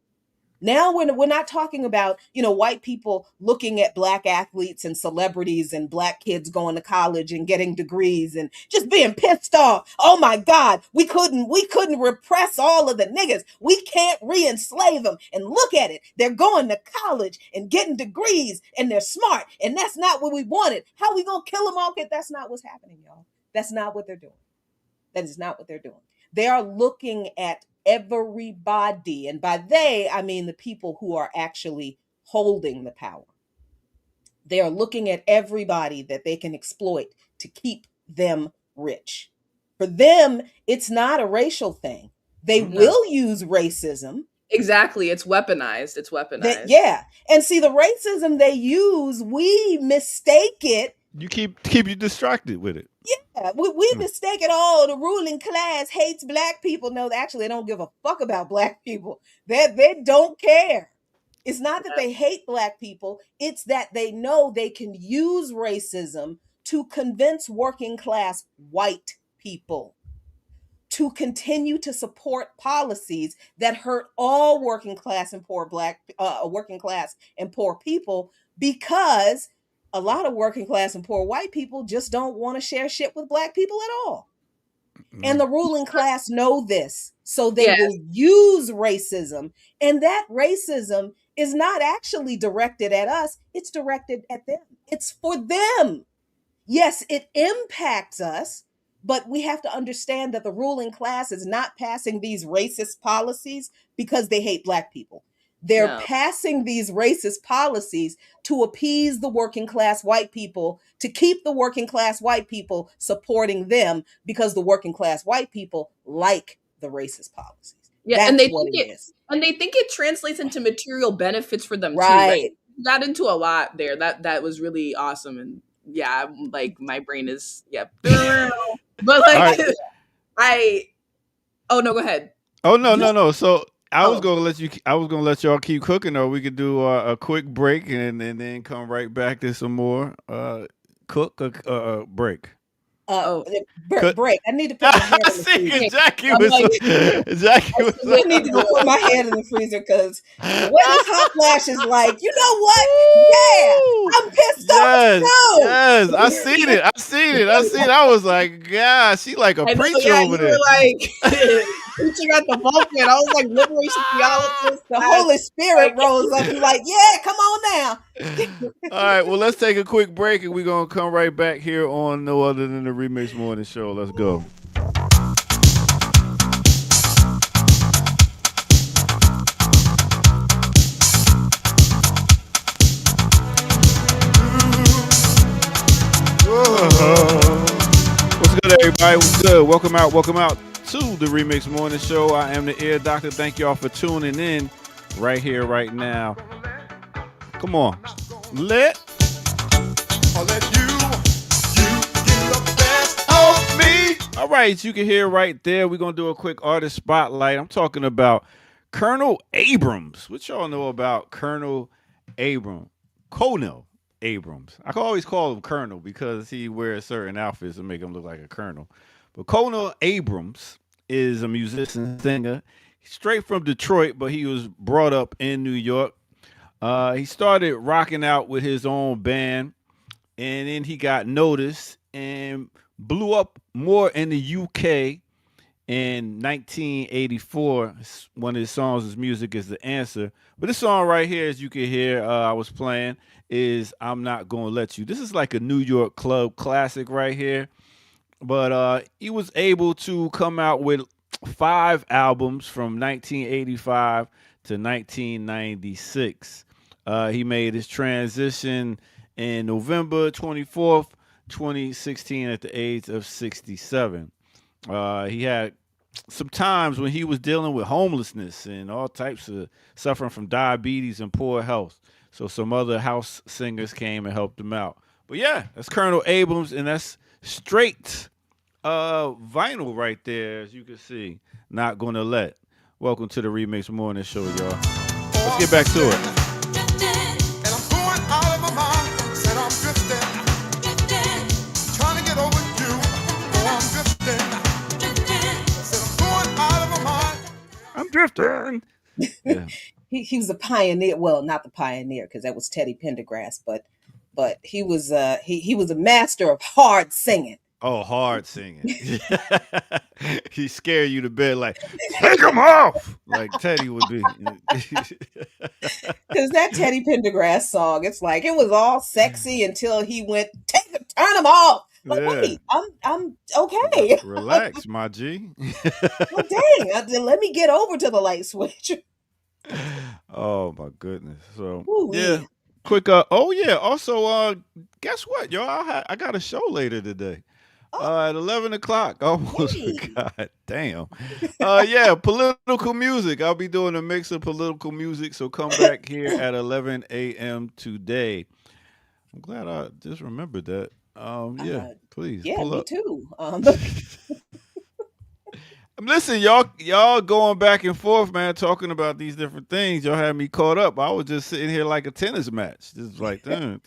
Now we're not talking about, white people looking at Black athletes and celebrities and Black kids going to college and getting degrees and just being pissed off. Oh my God, we couldn't repress all of the niggas. We can't re-enslave them. And look at it. They're going to college and getting degrees and they're smart. And that's not what we wanted. How we gonna kill them all? That's not what's happening, y'all. That's not what they're doing. That is not what they're doing. They are looking at everybody, and by they, I mean the people who are actually holding the power. They are looking at everybody that they can exploit to keep them rich. For them, it's not a racial thing. They will use racism. Exactly. It's weaponized. Yeah. And see, the racism they use, we mistake it. You keep you distracted with it. Yeah, we mistake it all. The ruling class hates Black people. No, actually, they don't give a fuck about Black people. They don't care. It's not that they hate Black people. It's that they know they can use racism to convince working class white people to continue to support policies that hurt all working class and poor people, because a lot of working class and poor white people just don't want to share shit with Black people at all. And the ruling class know this. So they will use racism. And that racism is not actually directed at us. It's directed at them. It's for them. Yes, it impacts us, but we have to understand that the ruling class is not passing these racist policies because they hate Black people. They're passing these racist policies to appease the working class white people, to keep the working class white people supporting them, because the working class white people like the racist policies. Yeah, That's and they what think it is. And they think it translates into material benefits for them too. Right. Right? Got into a lot there. That was really awesome. And yeah, like my brain is but like oh no, go ahead. Oh no. So I was gonna let y'all keep cooking, or we could do a quick break and then come right back to some more break. Break. I need to put my head in the freezer. Jackie I need to was. put my head in the freezer, because what this hot flash is like, you know what? Yeah, I'm pissed off too. Yes, I seen it. I was like, God, she like a preacher over there. Like preaching at the pulpit. I was like liberation theologist. The Holy Spirit rose up and like, yeah, come on now. All right, well, let's take a quick break and we're gonna come right back here on no other than the Remix Morning Show. Let's go. What's good, everybody? What's good? Welcome out to the Remix Morning Show. I am the Ear Doctor. Thank y'all for tuning in right here, right now. Come on. I'll let you get the best of me. All right, you can hear right there. We're going to do a quick artist spotlight. I'm talking about Colonel Abrams. What y'all know about Colonel Abrams? Colonel Abrams. I can always call him Colonel because he wears certain outfits to make him look like a colonel. But Colonel Abrams is a musician, singer. He's straight from Detroit, but he was brought up in New York. He started rocking out with his own band, and then he got noticed and blew up more in the UK in 1984. One of his songs, his music is The Answer. But this song right here, as you can hear, I was playing, is I'm Not Gonna Let You. This is like a New York club classic right here. But he was able to come out with 5 albums from 1985 to 1996. He made his transition in November 24th, 2016 at the age of 67. He had some times when he was dealing with homelessness and all types of suffering from diabetes and poor health. So some other house singers came and helped him out. But yeah, that's Colonel Abrams, and that's straight vinyl right there, as you can see. Not Gonna Let. Welcome to the Remix Morning Show, y'all. Let's get back to it. And I'm going out of my mind. Said I'm drifting. Trying to get over you. Oh, I'm drifting. Said I'm going out of my mind. I'm drifting. Yeah. He was a pioneer. Well, not the pioneer, because that was Teddy Pendergrass, but he was a master of hard singing. Oh, hard singing. He scare you to bed like, take him off, like Teddy would be. Because that Teddy Pendergrass song, it's like it was all sexy until he went, turn him off. Like, Yeah. wait, I'm okay. Relax, my G. Oh, dang, let me get over to the light switch. Oh my goodness. So Ooh, yeah, yeah. quick. Also, guess what, y'all? I got a show later today. At 11 o'clock. Almost Hey. forgot. Damn. Yeah, political music. I'll be doing a mix of political music. So come back here at 11 a.m. today. I'm glad I just remembered that. Yeah, please Yeah, pull me up. too. Listen, y'all going back and forth, man, talking about these different things. Y'all had me caught up. I was just sitting here like a tennis match, just like dun.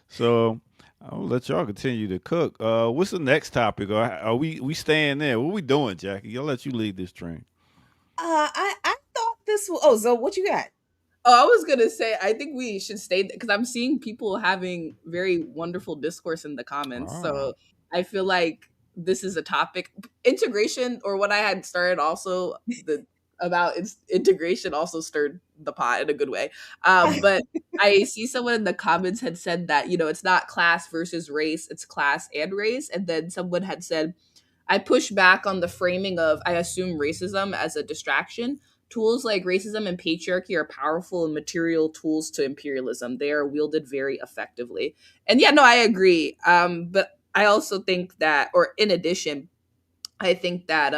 So I'll let y'all continue to cook. What's the next topic? Or are we staying there? What we doing, Jackie? I'll let you lead this train. I thought this was. Oh, so what you got? Oh, I was gonna say I think we should stay because I'm seeing people having very wonderful discourse in the comments. So I feel like this is a topic. Integration, or what I had started also about integration also stirred the pot in a good way. But I see someone in the comments had said that, it's not class versus race, it's class and race. And then someone had said, I push back on the framing of, I assume racism as a distraction. Tools like racism and patriarchy are powerful and material tools to imperialism. They are wielded very effectively. And yeah, no, I agree. But I also think that, or in addition, I think that,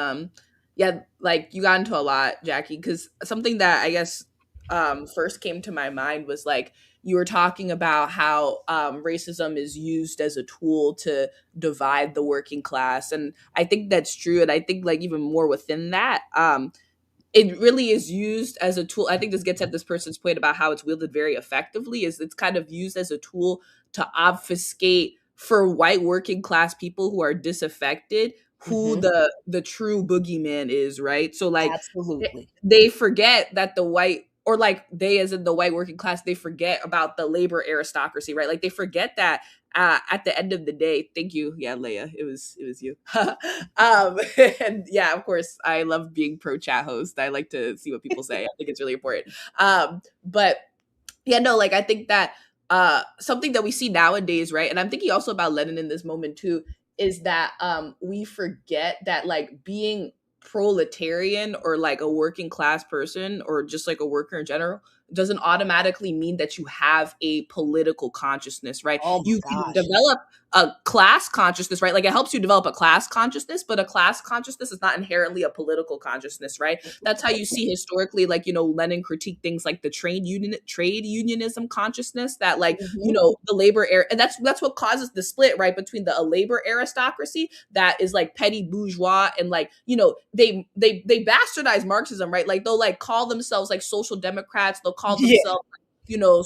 yeah, like you got into a lot, Jackie, because something that I guess first came to my mind was like, you were talking about how racism is used as a tool to divide the working class. And I think that's true. And I think like even more within that, it really is used as a tool. I think this gets at this person's point about how it's wielded very effectively, is it's kind of used as a tool to obfuscate for white working class people who are disaffected who the true boogeyman is, right? So like Absolutely. they forget that the white, or like they as in the white working class, they forget about the labor aristocracy, right? Like they forget that at the end of the day, thank you. Yeah, Leia, it was you. And yeah, of course, I love being pro chat host. I like to see what people say. I think it's really important. But yeah, no, like I think that something that we see nowadays, right? And I'm thinking also about Lenin in this moment too, is that we forget that like being proletarian or like a working class person or just like a worker in general doesn't automatically mean that you have a political consciousness, right? Oh my You can gosh. develop a class consciousness, right? Like it helps you develop a class consciousness, but a class consciousness is not inherently a political consciousness, right? That's how you see historically, like, Lenin critique things like the trade unionism consciousness that, like, the labor era, and that's what causes the split, right, between the labor aristocracy that is like petty bourgeois and, like, they bastardize Marxism, right? Like they'll like call themselves like social democrats, they'll call themselves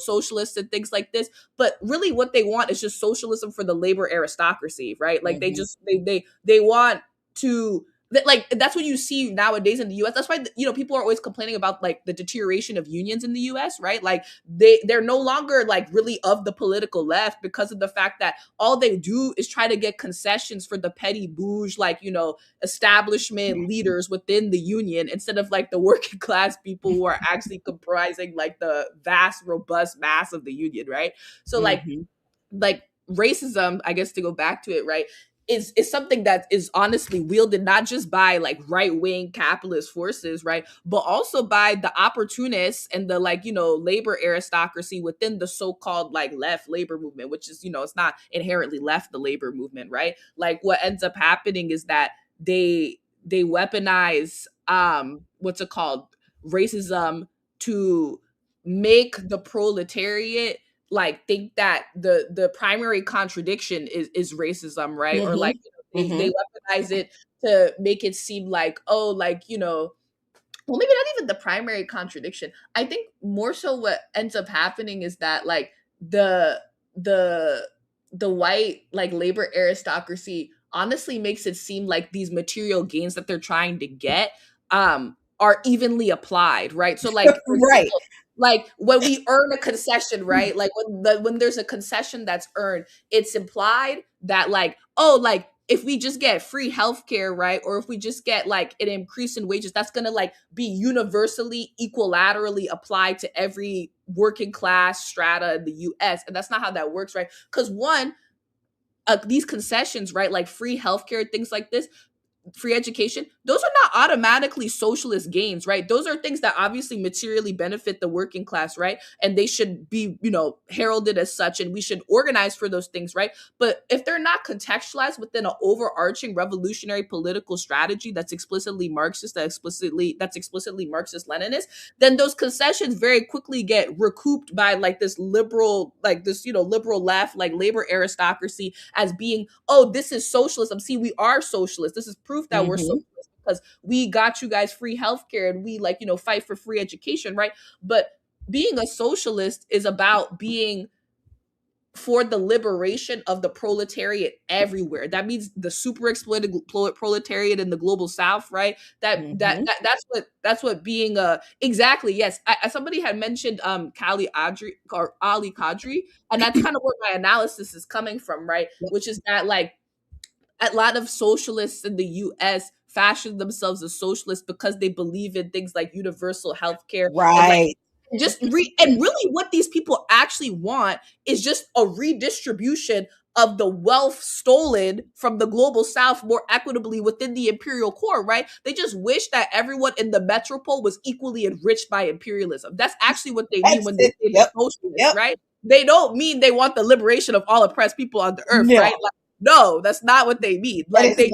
socialists and things like this, but really what they want is just socialism for the labor aristocracy, right? Like they just they want to, like, that's what you see nowadays in the US. That's why people are always complaining about like the deterioration of unions in the US, right? Like they're no longer like really of the political left because of the fact that all they do is try to get concessions for the petty bourge, like, establishment leaders within the union, instead of like the working class people who are actually comprising like the vast robust mass of the union, right? So like racism, I guess, to go back to it, right, is something that is honestly wielded not just by like right-wing capitalist forces, right, but also by the opportunists and the, like, labor aristocracy within the so-called like left labor movement, which is, it's not inherently left, the labor movement, right? Like what ends up happening is that they weaponize what's it called, racism, to make the proletariat like think that the primary contradiction is racism, right? Or like they weaponize it to make it seem like, oh, like, well, maybe not even the primary contradiction. I think more so what ends up happening is that like the white like labor aristocracy honestly makes it seem like these material gains that they're trying to get are evenly applied, right? So like for example, like when we earn a concession, right? Like when there's a concession that's earned, it's implied that like, oh, like if we just get free healthcare, right? Or if we just get like an increase in wages, that's gonna like be universally, equilaterally applied to every working class strata in the US. And that's not how that works, right? Because one, these concessions, right? Like free healthcare, things like this, free education, those are not automatically socialist gains, right? Those are things that obviously materially benefit the working class, right? And they should be, heralded as such, and we should organize for those things, right? But if they're not contextualized within an overarching revolutionary political strategy that's explicitly Marxist, that's explicitly Marxist-Leninist, then those concessions very quickly get recouped by like this liberal, like this, liberal left, like labor aristocracy as being, oh, this is socialism. See, we are socialists. This is proof that we're socialist because we got you guys free healthcare and we like, fight for free education, right? But being a socialist is about being for the liberation of the proletariat everywhere. That means the super exploited proletariat in the global South, right? That's what being exactly, yes. Somebody had mentioned Ali Qadri, and that's kind of where my analysis is coming from, right? Which is that like a lot of socialists in the US fashion themselves as socialists because they believe in things like universal healthcare. Right. And really what these people actually want is just a redistribution of the wealth stolen from the global South more equitably within the imperial core, right? They just wish that everyone in the metropole was equally enriched by imperialism. That's actually what they mean when they say they're socialist, right? They don't mean they want the liberation of all oppressed people on the earth, right? Like, no, that's not what they mean. Like they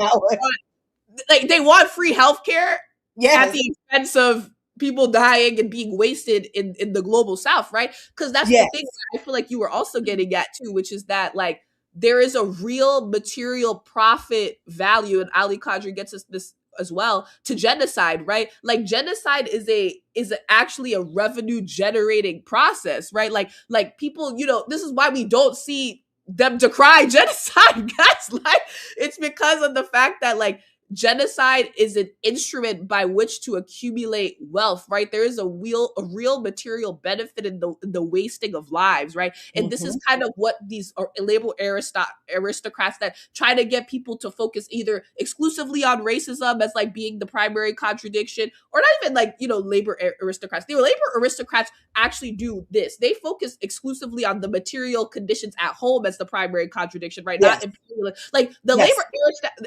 want free healthcare at the expense of people dying and being wasted in the global South, right? Because that's the thing that I feel like you were also getting at too, which is that like there is a real material profit value, and Ali Qadri gets us this as well, to genocide, right? Like genocide is actually a revenue generating process, right? Like people, this is why we don't see them decry genocide, guys. Like it's because of the fact that like genocide is an instrument by which to accumulate wealth, right? There is a real material benefit in the wasting of lives, right? And this is kind of what these labor aristocrats that try to get people to focus either exclusively on racism as like being the primary contradiction, or not even like, labor aristocrats. The labor aristocrats actually do this. They focus exclusively on the material conditions at home as the primary contradiction, right? Not imperial. Like the labor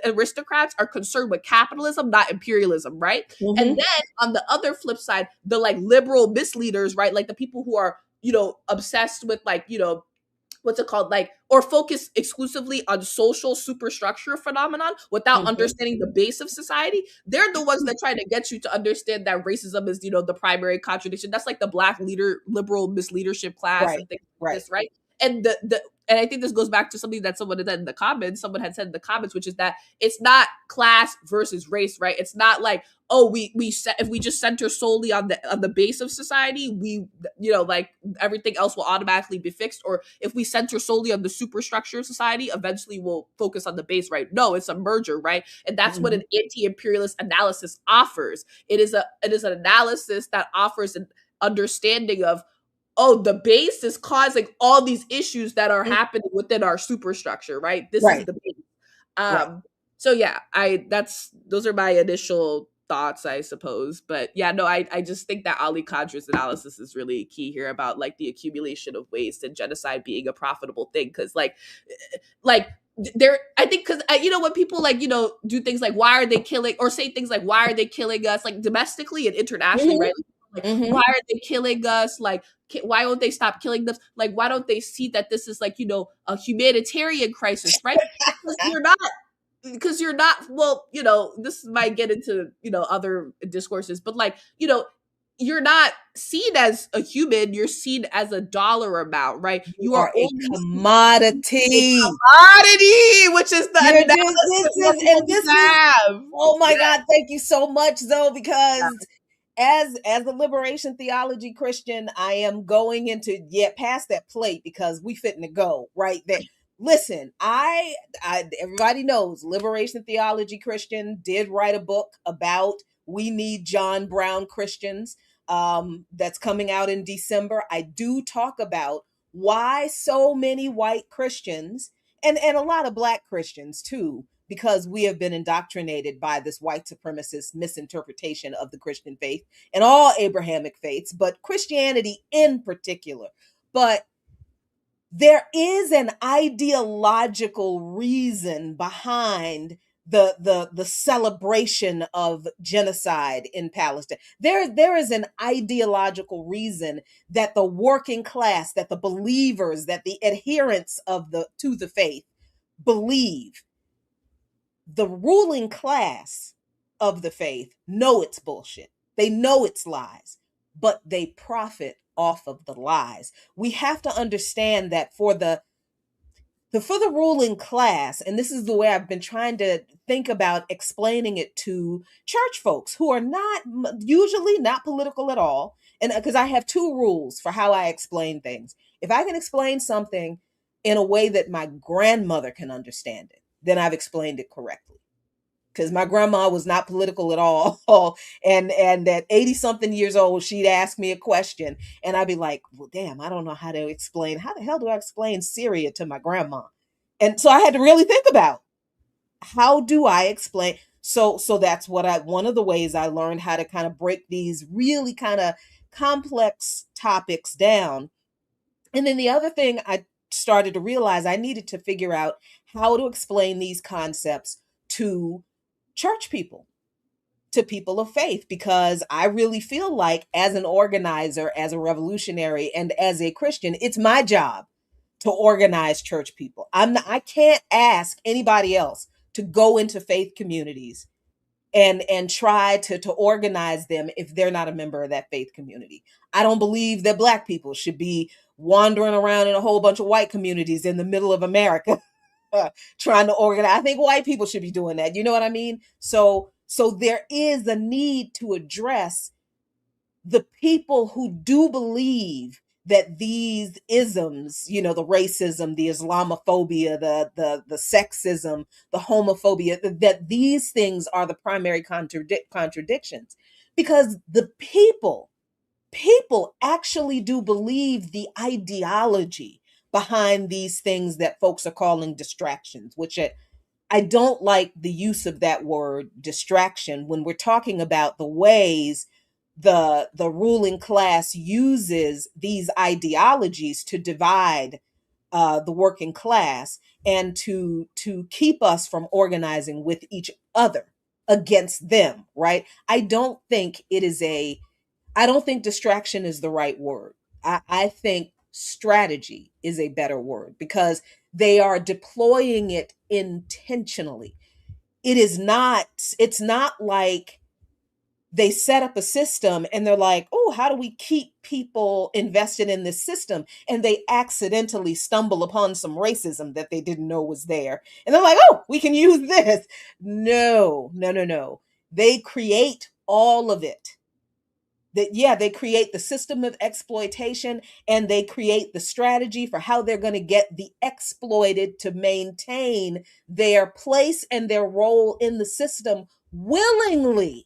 aristocrats are concerned concerned with capitalism, not imperialism, right? Mhm. And then on the other flip side, the like liberal misleaders, right? Like the people who are, obsessed with like, what's it called, like, or focus exclusively on social superstructure phenomenon without Mhm. understanding the base of society. They're the ones that try to get you to understand that racism is, the primary contradiction. That's like the black liberal misleadership class Right. and things like Right. this, right? And and I think this goes back to something that someone had said in the comments. Someone had said in the comments, which is that it's not class versus race, right? It's not like, oh, if we just center solely on the base of society, we, like everything else will automatically be fixed. Or if we center solely on the superstructure of society, eventually we'll focus on the base, right? No, it's a merger, right? And that's what an anti-imperialist analysis offers. It is an analysis that offers an understanding of, oh, the base is causing all these issues that are happening within our superstructure, right? This is Right. the base. Right. So yeah, those are my initial thoughts, I suppose. But yeah, no, I just think that Ali Khadra's analysis is really key here about like the accumulation of waste and genocide being a profitable thing. Cause like there, I think, because when people like do things like why are they killing, or say things like why are they killing us, like domestically and internationally, Mhm. right? Like, Mhm. why are they killing us? Like, why won't they stop killing them? Like, why don't they see that this is like a humanitarian crisis, right? Because you're not, well, this might get into other discourses, but like you're not seen as a human, you're seen as a dollar amount, right? You You are are a only commodity. commodity, which is the You're analysis just that this people is have. oh my God, thank you so much, Zoe, because as a liberation theology Christian, I am going into past that plate because we fitting to go right there. Listen, I everybody knows liberation theology Christian did write a book about we need John Brown Christians, that's coming out in December. I do talk about why so many white Christians and a lot of black Christians too, because we have been indoctrinated by this white supremacist misinterpretation of the Christian faith and all Abrahamic faiths, but Christianity in particular. But there is an ideological reason behind the celebration of genocide in Palestine. There is an ideological reason that the working class, that the believers, that the adherents of the faith believe. The ruling class of the faith know it's bullshit. They know it's lies, but they profit off of the lies. We have to understand that for the ruling class, and this is the way I've been trying to think about explaining it to church folks who are usually not political at all. And because I have two rules for how I explain things. If I can explain something in a way that my grandmother can understand it, then I've explained it correctly. Because my grandma was not political at all. and at 80 something years old, she'd ask me a question and I'd be like, well, damn, I don't know how the hell do I explain Syria to my grandma? And so I had to really think about, how do I explain? So that's one of the ways I learned how to kind of break these really kind of complex topics down. And then the other thing I started to realize, I needed to figure out how to explain these concepts to church people, to people of faith, because I really feel like as an organizer, as a revolutionary, and as a Christian, it's my job to organize church people. I can't ask anybody else to go into faith communities and try to organize them if they're not a member of that faith community. I don't believe that Black people should be wandering around in a whole bunch of white communities in the middle of America trying to organize. I think white people should be doing that. You know what I mean? So there is a need to address the people who do believe that these isms, the racism, the Islamophobia, the sexism, the homophobia, that these things are the primary contradictions, because the people actually do believe the ideology behind these things that folks are calling distractions, which I don't like the use of that word distraction when we're talking about the ways the ruling class uses these ideologies to divide the working class and to keep us from organizing with each other. against them, right? I don't think distraction is the right word. I think strategy is a better word because they are deploying it intentionally. It's not like they set up a system and they're like, oh, how do we keep people invested in this system? And they accidentally stumble upon some racism that they didn't know was there. And they're like, oh, we can use this. No, no, no, no. They create all of it. They create the system of exploitation and they create the strategy for how they're going to get the exploited to maintain their place and their role in the system willingly.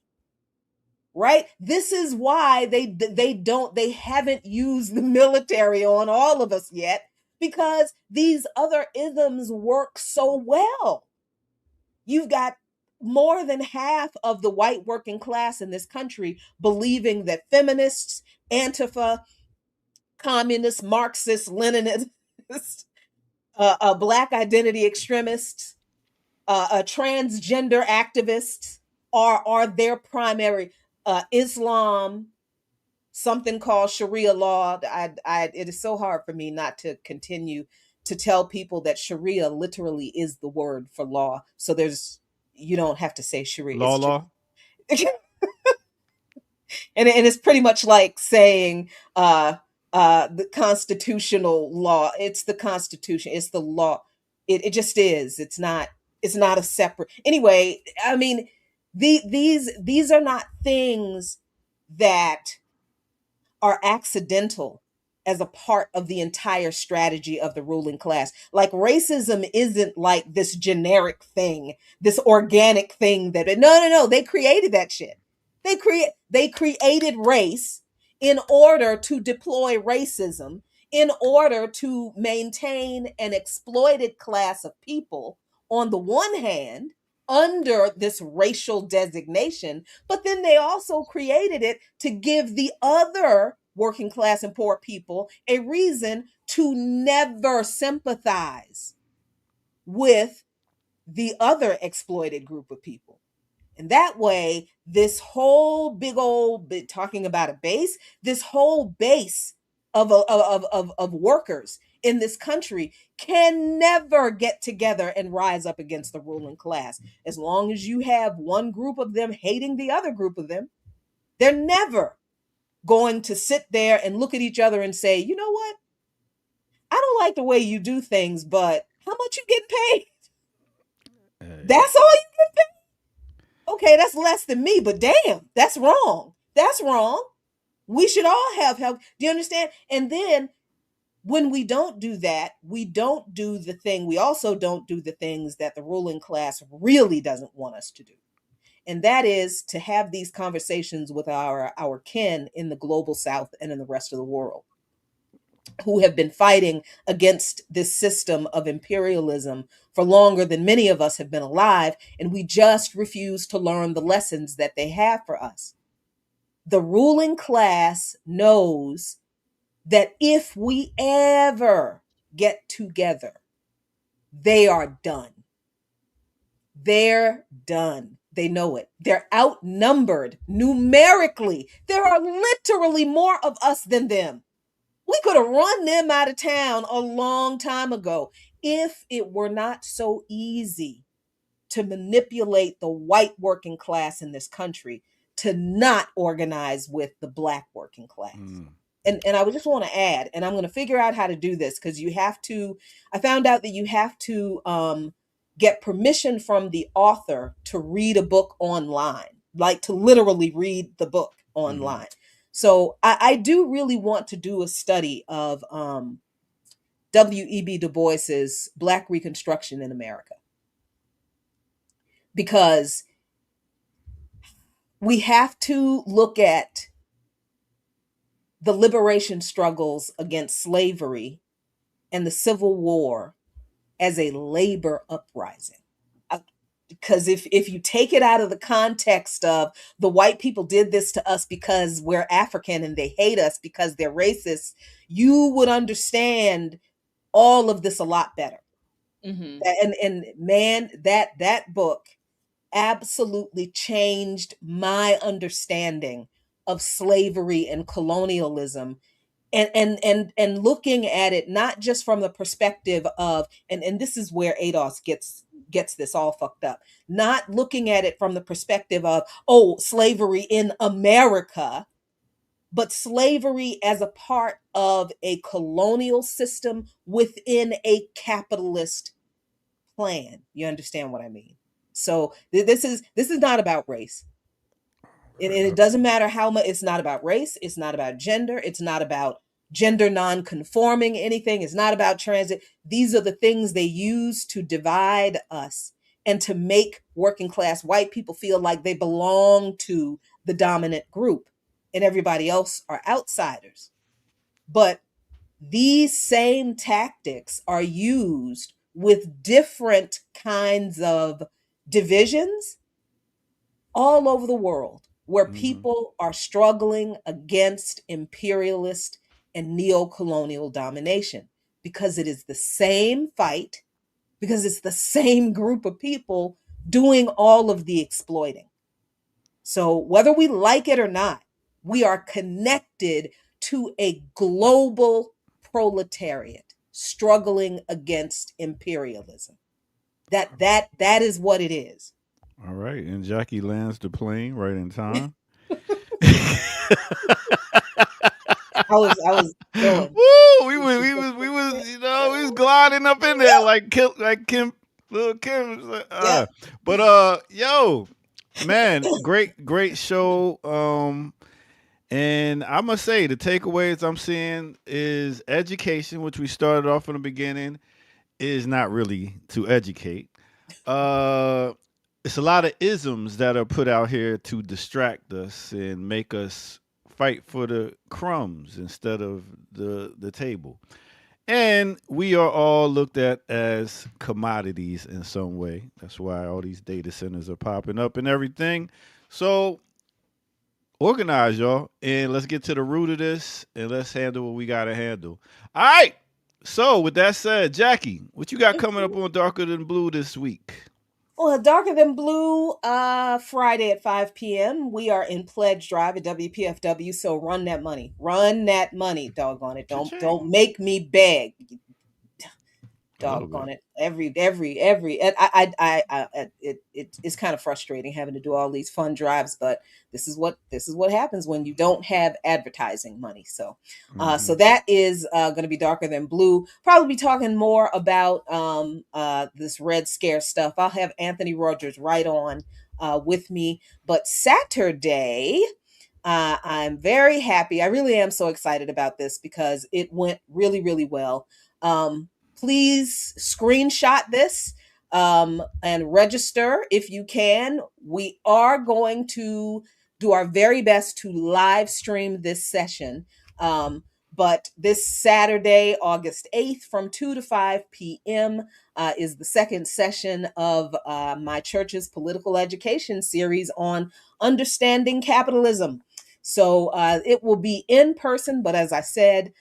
Right? This is why they haven't used the military on all of us yet, because these other isms work so well. You've got more than half of the white working class in this country believing that feminists, Antifa, communists, Marxists, Leninists, Black identity extremists, transgender activists are their primary. Islam, something called Sharia law. It is so hard for me not to continue to tell people that Sharia literally is the word for law. So you don't have to say Sharia. Law. And it's pretty much like saying the constitutional law. It's the Constitution. It's the law. It just is. It's not a separate. Anyway, I mean, these are not things that are accidental as a part of the entire strategy of the ruling class. Like racism isn't like this generic thing, this organic thing that no, they created that shit. They created race in order to deploy racism, in order to maintain an exploited class of people on the one hand under this racial designation, but then they also created it to give the other working class and poor people a reason to never sympathize with the other exploited group of people. And that way, this whole big old talking about a base, this whole base of workers in this country can never get together and rise up against the ruling class. As long as you have one group of them hating the other group of them, they're never going to sit there and look at each other and say, you know what? I don't like the way you do things, but how much you get paid? That's all you get paid? Okay, that's less than me, but damn, that's wrong. That's wrong. We should all have help. Do you understand? And then when we don't do that, we also don't do the things that the ruling class really doesn't want us to do. And that is to have these conversations with our kin in the global south and in the rest of the world who have been fighting against this system of imperialism for longer than many of us have been alive, and we just refuse to learn the lessons that they have for us. The ruling class knows that if we ever get together, they are done. They're done. They know it. They're outnumbered numerically. There are literally more of us than them. We could have run them out of town a long time ago if it were not so easy to manipulate the white working class in this country to not organize with the Black working class. And I would just want to add, and I'm going to figure out how to do this because I found out that you have to get permission from the author to read a book online, like to literally read the book online. So I do really want to do a study of W.E.B. Du Bois's Black Reconstruction in America, because we have to look at the liberation struggles against slavery and the Civil War as a labor uprising. Because if you take it out of the context of the white people did this to us because we're African and they hate us because they're racist, you would understand all of this a lot better. And man, that book absolutely changed my understanding of slavery and colonialism, and looking at it not just from the perspective of, and this is where ADOS gets this all fucked up, not looking at it from the perspective of, oh, slavery in America, but slavery as a part of a colonial system within a capitalist plan. You understand what I mean? So this is not about race. It doesn't matter how much. It's not about race. It's not about gender. It's not about gender non-conforming anything. It's not about transit. These are the things they use to divide us and to make working class white people feel like they belong to the dominant group and everybody else are outsiders. But these same tactics are used with different kinds of divisions all over the world, where people are struggling against imperialist and neo-colonial domination, because it is the same fight, because it's the same group of people doing all of the exploiting. So whether we like it or not, we are connected to a global proletariat struggling against imperialism. That is what it is. All right, and Jackie lands the plane right in time. I was going. Woo! We was, we was gliding up in there like Kim, little Kim. Was like, Yeah. But yo, man, great show. And I must say the takeaways I'm seeing is education, which we started off in the beginning, is not really to educate. It's a lot of isms that are put out here to distract us and make us fight for the crumbs instead of the table. And we are all looked at as commodities in some way. That's why all these data centers are popping up and everything. So organize, y'all, and let's get to the root of this and let's handle what we got to handle. All right. So with that said, Jackie, what you got coming up on Darker Than Blue this week? Well, Darker Than Blue, Friday at 5 p.m. We are in pledge drive at WPFW. So run that money, doggone it. Don't make me beg. Doggone it. It's kind of frustrating having to do all these fun drives, but this is what happens when you don't have advertising money. So, so that is going to be Darker Than Blue. Probably be talking more about this Red Scare stuff. I'll have Anthony Rogers right on with me. But Saturday, I'm very happy. I really am so excited about this because it went really, really well. Please screenshot this and register if you can. We are going to do our very best to live stream this session. But this Saturday, August 8th, from 2 to 5 p.m. Is the second session of my church's political education series on understanding capitalism. So it will be in person, but as I said,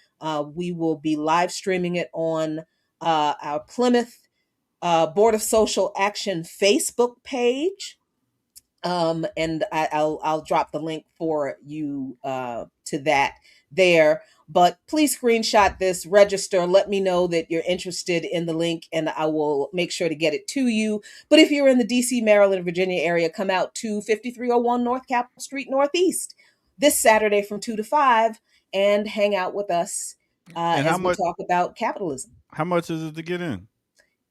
we will be live streaming it on our Plymouth Board of Social Action Facebook page. And I'll drop the link for you to that there. But please screenshot this, register, let me know that you're interested in the link, and I will make sure to get it to you. But if you're in the DC, Maryland, Virginia area, come out to 5301 North Capitol Street Northeast this Saturday from 2 to 5 and hang out with us as we talk about capitalism. How much is it to get in?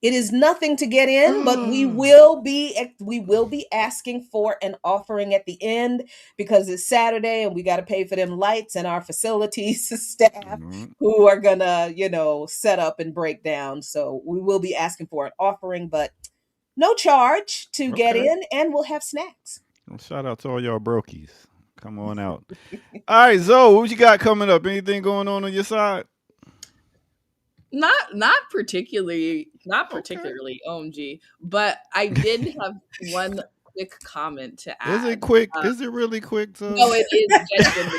It is nothing to get in, but we will be asking for an offering at the end because it's Saturday and we got to pay for them lights and our facilities staff who are gonna, set up and break down. So we will be asking for an offering, but no charge to get in, and we'll have snacks. Well, shout out to all y'all brokies. Come on out. All right, Zoe, what you got coming up? Anything going on your side? Not particularly, OMG, but I did have one quick comment to add. Is it quick? Is it really quick? So? No, it is genuine.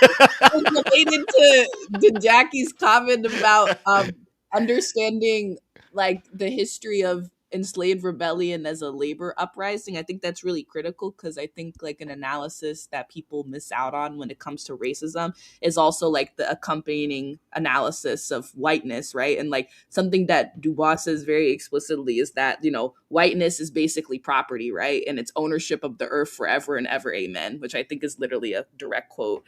It's related to Jackie's comment about understanding like the history of enslaved rebellion as a labor uprising. I think that's really critical because I think like an analysis that people miss out on when it comes to racism is also like the accompanying analysis of whiteness, right? And like something that Du Bois says very explicitly is that, you know, whiteness is basically property, right? And it's ownership of the earth forever and ever, amen, which I think is literally a direct quote.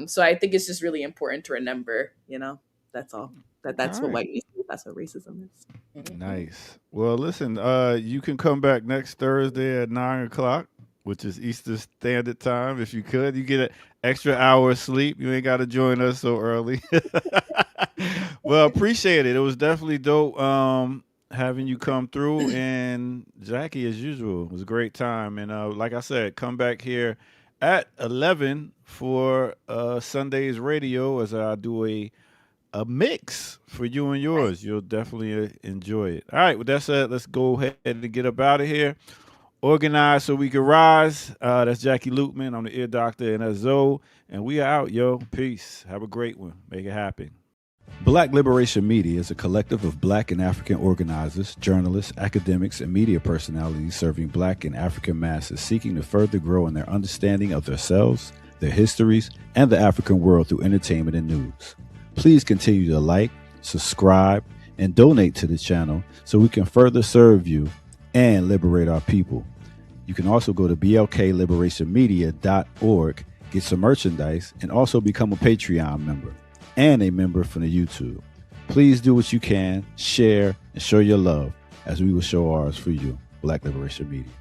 So I think it's just really important to remember, you know, that's all. That's what whiteness is. That's what racism is. Nice. Well, listen, you can come back next Thursday at 9:00, which is Eastern Standard Time. If you could, you get an extra hour of sleep. You ain't got to join us so early. Well, appreciate it. It was definitely dope having you come through. And Jackie, as usual, it was a great time. And like I said, come back here at 11 for Sunday's radio as I do a mix for you and yours. You'll definitely enjoy it. All right, with that said, let's go ahead and get up out of here. Organize so we can rise. That's Jackie Loopman. I'm the ear doctor, and that's Zoe. And we are out, yo. Peace. Have a great one. Make it happen. Black Liberation Media is a collective of Black and African organizers, journalists, academics, and media personalities serving Black and African masses seeking to further grow in their understanding of themselves, their histories, and the African world through entertainment and news. Please continue to like, subscribe, and donate to the channel so we can further serve you and liberate our people. You can also go to blkliberationmedia.org, get some merchandise, and also become a Patreon member and a member from the YouTube. Please do what you can, share, and show your love as we will show ours for you. Black Liberation Media.